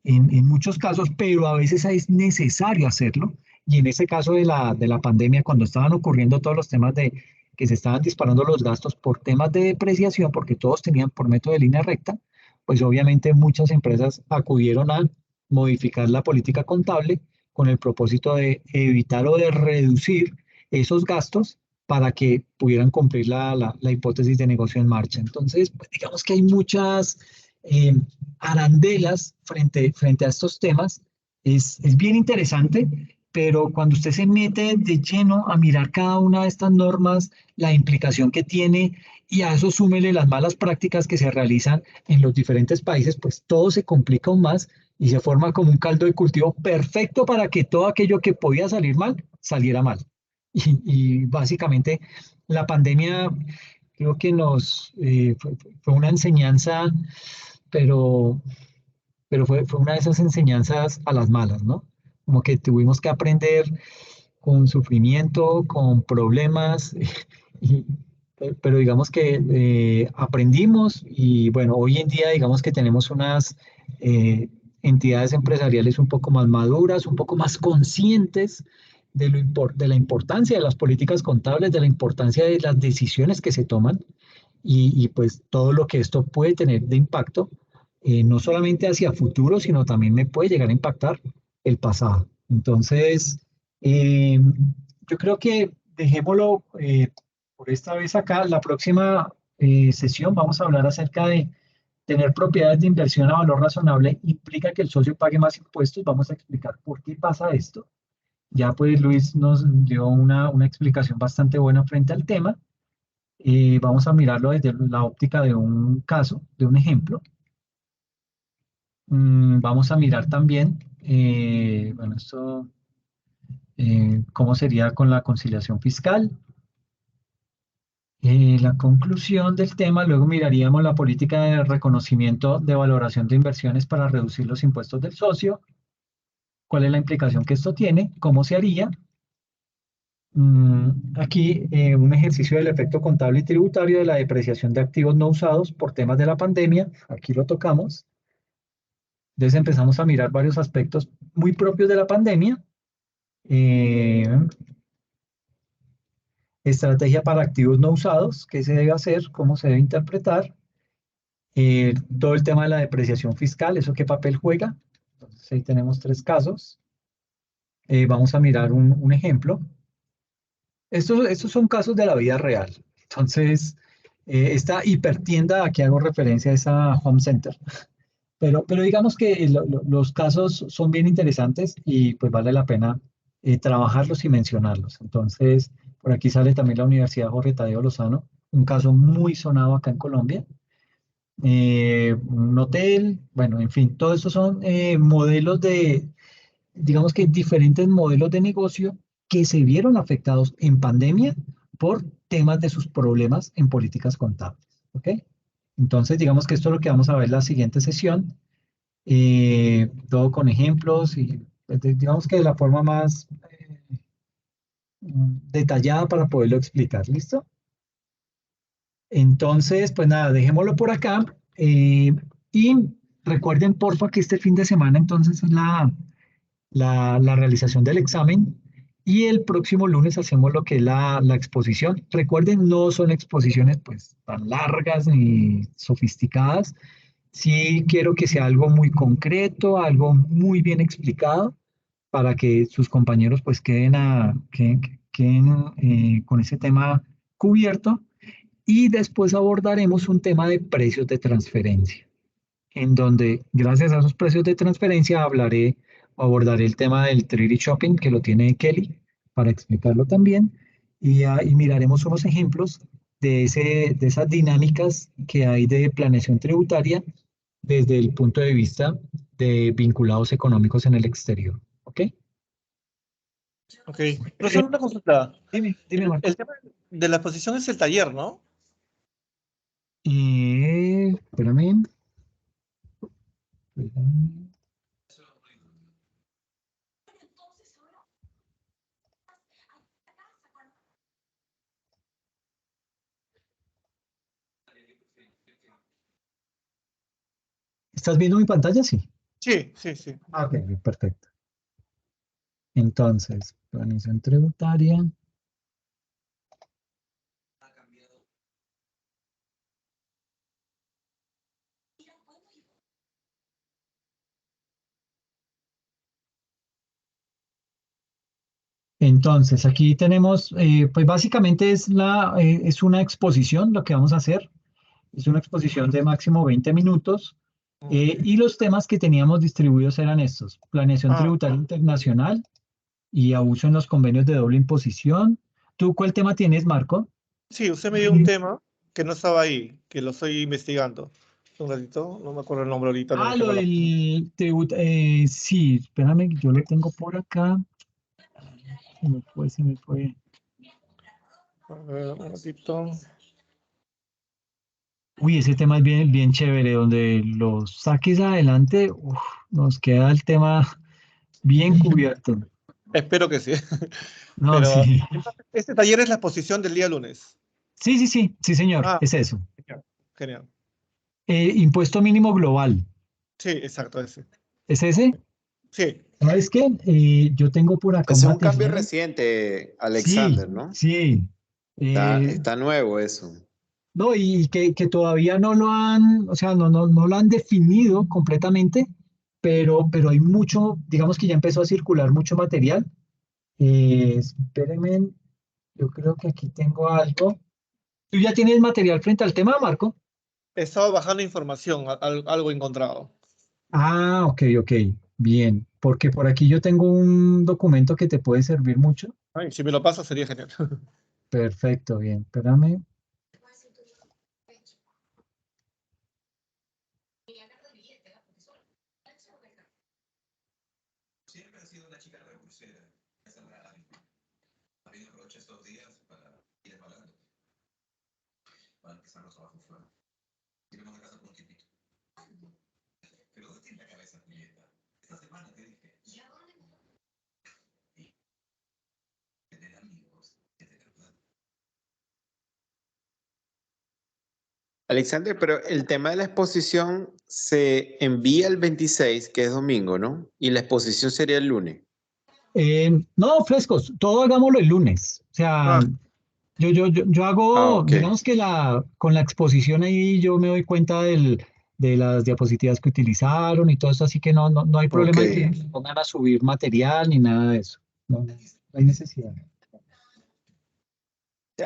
Speaker 1: en muchos casos, pero a veces es necesario hacerlo. Y en ese caso de la pandemia, cuando estaban ocurriendo todos los temas de que se estaban disparando los gastos por temas de depreciación, porque todos tenían por método de línea recta, pues obviamente muchas empresas acudieron a modificar la política contable con el propósito de evitar o de reducir esos gastos para que pudieran cumplir la hipótesis de negocio en marcha. Entonces, pues, digamos que hay muchas eh, arandelas frente a estos temas. Es bien interesante, pero cuando usted se mete de lleno a mirar cada una de estas normas, la implicación que tiene y a eso súmele las malas prácticas que se realizan en los diferentes países, pues todo se complica aún más y se forma como un caldo de cultivo perfecto para que todo aquello que podía salir mal, saliera mal. Y básicamente la pandemia creo que fue una enseñanza, pero, pero fue una de esas enseñanzas a las malas, ¿no? Como que tuvimos que aprender con sufrimiento, con problemas, y- pero digamos que aprendimos y bueno, hoy en día digamos que tenemos unas entidades empresariales un poco más maduras, un poco más conscientes de la importancia de las políticas contables, de la importancia de las decisiones que se toman y pues todo lo que esto puede tener de impacto, no solamente hacia futuro, sino también me puede llegar a impactar el pasado. Entonces, eh, yo creo que dejémoslo por esta vez acá. La próxima sesión vamos a hablar acerca de tener propiedades de inversión a valor razonable implica que el socio pague más impuestos. Vamos a explicar por qué pasa esto. Ya pues Luis nos dio una explicación bastante buena frente al tema. Vamos a mirarlo desde la óptica de un caso, de un ejemplo. Vamos a mirar también, bueno, esto, cómo sería con la conciliación fiscal. La conclusión del tema, luego miraríamos la política de reconocimiento de valoración de inversiones para reducir los impuestos del socio, cuál es la implicación que esto tiene, cómo se haría. Aquí un ejercicio del efecto contable y tributario de la depreciación de activos no usados por temas de la pandemia, aquí lo tocamos. Entonces empezamos a mirar varios aspectos muy propios de la pandemia. Eh, Estrategia para activos no usados, qué se debe hacer, cómo se debe interpretar. Todo el tema de la depreciación fiscal, eso qué papel juega. Entonces ahí tenemos tres casos. Vamos a mirar un ejemplo. Estos son casos de la vida real. Entonces, esta hipertienda, aquí hago referencia a esa home center. Pero digamos que los casos son bien interesantes y pues vale la pena trabajarlos y mencionarlos. Entonces, por aquí sale también la Universidad Jorge Tadeo Lozano, un caso muy sonado acá en Colombia. Un hotel, bueno, en fin, todo estos son modelos digamos que diferentes modelos de negocio que se vieron afectados en pandemia por temas de sus problemas en políticas contables. ¿Ok? Entonces, digamos que esto es lo que vamos a ver en la siguiente sesión, todo con ejemplos y pues, digamos que de la forma más detallada para poderlo explicar. ¿Listo? Entonces, pues nada, dejémoslo por acá y recuerden, porfa, que este fin de semana entonces es la realización del examen y el próximo lunes hacemos lo que es la exposición. Recuerden, no son exposiciones pues tan largas ni sofisticadas. Sí quiero que sea algo muy concreto, algo muy bien explicado para que sus compañeros pues queden con ese tema cubierto y después abordaremos un tema de precios de transferencia en donde gracias a esos precios de transferencia abordaré el tema del 3D Shopping, que lo tiene Kelly, para explicarlo también, y miraremos unos ejemplos de esas dinámicas que hay de planeación tributaria desde el punto de vista de vinculados económicos en el exterior. ¿Ok?
Speaker 4: Ok. Profesor, una consulta.
Speaker 1: Dime, Marco.
Speaker 4: El tema de la exposición es el taller, ¿no?
Speaker 1: Espérame. ¿Estás viendo mi pantalla? Sí.
Speaker 4: Sí, sí, sí.
Speaker 1: Ah, ok, perfecto. Entonces, planeación tributaria. Entonces, aquí tenemos, pues básicamente es una exposición lo que vamos a hacer. Es una exposición de máximo 20 minutos. Y los temas que teníamos distribuidos eran estos: planeación
Speaker 4: Ah,
Speaker 1: tributaria internacional y abuso en los convenios de doble imposición. ¿Tú cuál tema tienes, Marco?
Speaker 4: sí, usted me dio un tema que no estaba ahí, que lo estoy investigando. Un ratito, no me acuerdo el nombre ahorita, no
Speaker 1: Ah,
Speaker 4: lo
Speaker 1: lo
Speaker 4: tengo
Speaker 1: del tributo. Sí, espérame, yo lo tengo por acá. Se me fue.
Speaker 4: A ver, un ratito.
Speaker 1: Uy, ese tema es bien, bien chévere, donde lo saques adelante, uf, nos queda el tema bien cubierto.
Speaker 4: Espero que sí.
Speaker 1: No,
Speaker 4: Pero
Speaker 1: sí.
Speaker 4: entonces, este taller es la exposición del día lunes.
Speaker 1: Sí, señor,
Speaker 4: Ah,
Speaker 1: es eso.
Speaker 4: genial. Genial.
Speaker 1: Impuesto mínimo global,
Speaker 4: Sí, exacto, ese.
Speaker 1: ¿es ese?
Speaker 4: Sí.
Speaker 1: ¿Sabes qué? Yo tengo por acá un
Speaker 3: Ese es un cambio
Speaker 1: material.
Speaker 3: reciente,
Speaker 1: Sí,
Speaker 3: Alexander, ¿no?
Speaker 1: sí. Eh,
Speaker 3: Está nuevo eso.
Speaker 1: no, y que todavía no lo han, o sea, no lo han definido completamente, pero hay mucho, digamos que ya empezó a circular mucho material. Espérenme, yo creo que aquí tengo algo. ¿Tú ya tienes material frente al tema, Marco?
Speaker 4: He estado bajando información, algo encontrado.
Speaker 1: Ah, ok, bien, porque por aquí yo tengo un documento que te puede servir mucho.
Speaker 4: Ay, si me lo pasa sería genial.
Speaker 1: Perfecto, bien, espérame.
Speaker 3: Alexander, pero el tema de la exposición se envía el 26, que es domingo, ¿no? Y la exposición sería el lunes.
Speaker 1: No, frescos, todo hagámoslo el lunes. O sea,
Speaker 4: Ah,
Speaker 1: yo
Speaker 3: Ah,
Speaker 1: hago,
Speaker 3: ok.
Speaker 1: digamos que con la exposición ahí yo me doy cuenta de las diapositivas que utilizaron y todo eso, así que no hay
Speaker 3: Ok.
Speaker 1: problema en que se pongan a subir material ni nada de eso. No hay necesidad.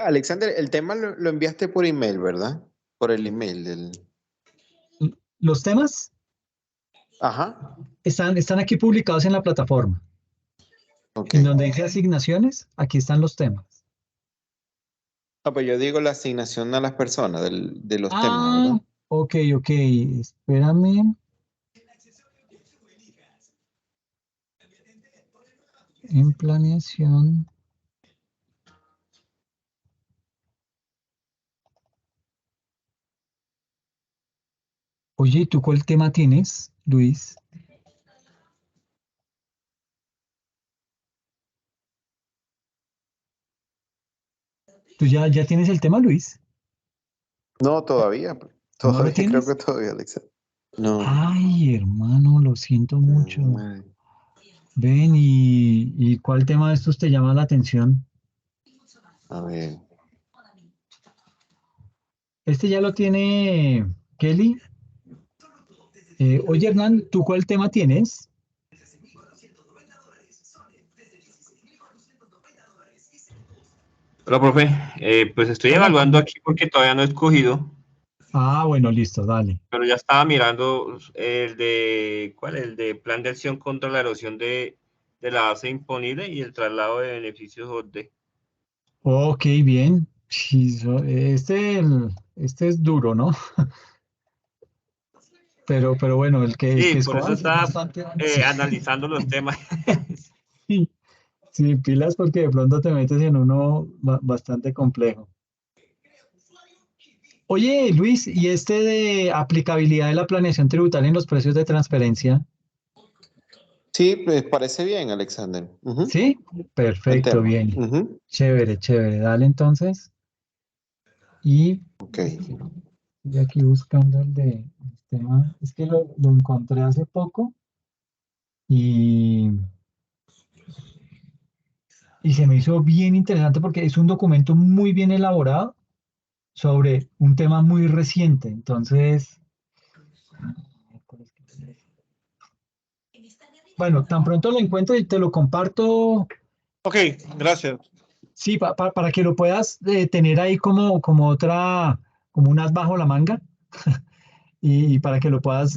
Speaker 3: Alexander, el tema lo enviaste por email, ¿verdad? Por el email del...
Speaker 1: Los temas
Speaker 3: Ajá.
Speaker 1: están aquí publicados en la plataforma.
Speaker 3: Ok.
Speaker 1: En donde dice asignaciones, aquí están los temas.
Speaker 3: Ah, pues yo digo la asignación a las personas de los temas,
Speaker 1: Ah,
Speaker 3: ¿verdad?
Speaker 1: ok, espérame. En planeación. Oye, ¿y tú cuál tema tienes, Luis? ¿Tú ya tienes el tema, Luis?
Speaker 3: No, todavía. Pues.
Speaker 1: ¿No lo
Speaker 3: Todavía, creo que
Speaker 1: tienes?
Speaker 3: todavía, Alexander. No.
Speaker 1: Ay, hermano, lo siento mucho.
Speaker 3: Madre.
Speaker 1: Ven, ¿y cuál tema de estos te llama la atención?
Speaker 3: A ver.
Speaker 1: Este ya lo tiene Kelly. Oye, Hernán, ¿tú cuál tema tienes?
Speaker 5: Hola, profe. Pues estoy
Speaker 1: Hola.
Speaker 5: evaluando aquí porque todavía no he escogido,
Speaker 1: Ah, bueno, listo, dale.
Speaker 5: pero ya estaba mirando el de, ¿cuál? El de plan de acción contra la erosión de la base imponible y el traslado de beneficios ODE.
Speaker 1: Ok, bien. Sí, este es duro, ¿no? Pero bueno, el que
Speaker 5: Sí, por eso
Speaker 1: escojas es
Speaker 5: estaba
Speaker 1: bastante.
Speaker 5: analizando los temas.
Speaker 1: Sí, Sí, pilas porque de pronto te metes en uno bastante complejo. Oye, Luis, ¿y este de aplicabilidad de la planeación tributaria en los precios de transferencia?
Speaker 3: Sí, pues parece bien, Alexander. Ujú.
Speaker 1: ¿Sí?
Speaker 3: Buen
Speaker 1: Perfecto,
Speaker 3: tema.
Speaker 1: bien.
Speaker 3: Ujú.
Speaker 1: Chévere, chévere. Dale entonces. Y
Speaker 3: Ok.
Speaker 1: estoy aquí buscando el de el tema. Es que lo encontré hace poco y, y se me hizo bien interesante porque es un documento muy bien elaborado sobre un tema muy reciente. Entonces, bueno, tan pronto lo encuentre y te lo comparto.
Speaker 4: Ok, gracias.
Speaker 1: Sí, para que lo puedas tener ahí como otra, como un as bajo la manga y para que lo puedas,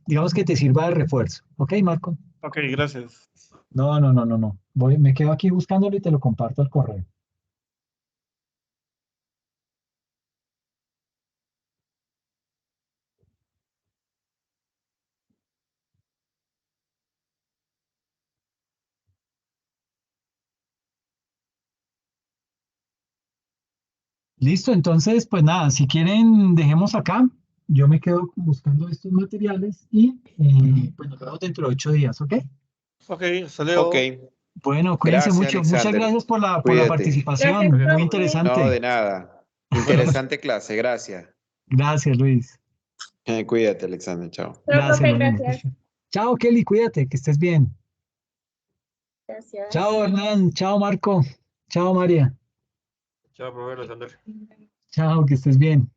Speaker 1: digamos que te sirva de refuerzo. ¿Ok, Marco?
Speaker 4: Ok, gracias.
Speaker 1: No, no, no, no, no. Me quedo aquí buscándolo y te lo comparto al correo. Listo, entonces, pues nada, si quieren, dejemos acá. Yo me quedo buscando estos materiales y pues nos vemos dentro de 8 días, ¿ok?
Speaker 4: Ok, hasta
Speaker 3: Ok.
Speaker 4: luego.
Speaker 1: Bueno, cuídense
Speaker 3: Gracias,
Speaker 1: mucho. Muchas
Speaker 3: Alexander.
Speaker 1: gracias por la
Speaker 3: Cuídate.
Speaker 2: Gracias,
Speaker 1: participación. Muy
Speaker 2: profe.
Speaker 3: No,
Speaker 1: interesante.
Speaker 3: de nada. Interesante clase. Gracias.
Speaker 1: Gracias, Luis.
Speaker 3: Cuídate, Alexander. Chao.
Speaker 2: Chao,
Speaker 1: Gracias,
Speaker 2: profe,
Speaker 1: lo mismo.
Speaker 2: gracias.
Speaker 1: Chao, Kelly, cuídate, que estés bien.
Speaker 2: Gracias.
Speaker 1: Chao, Hernán. Chao, Marco. Chao, María.
Speaker 5: Chao, profesor Alexander.
Speaker 1: Chao, que estés bien.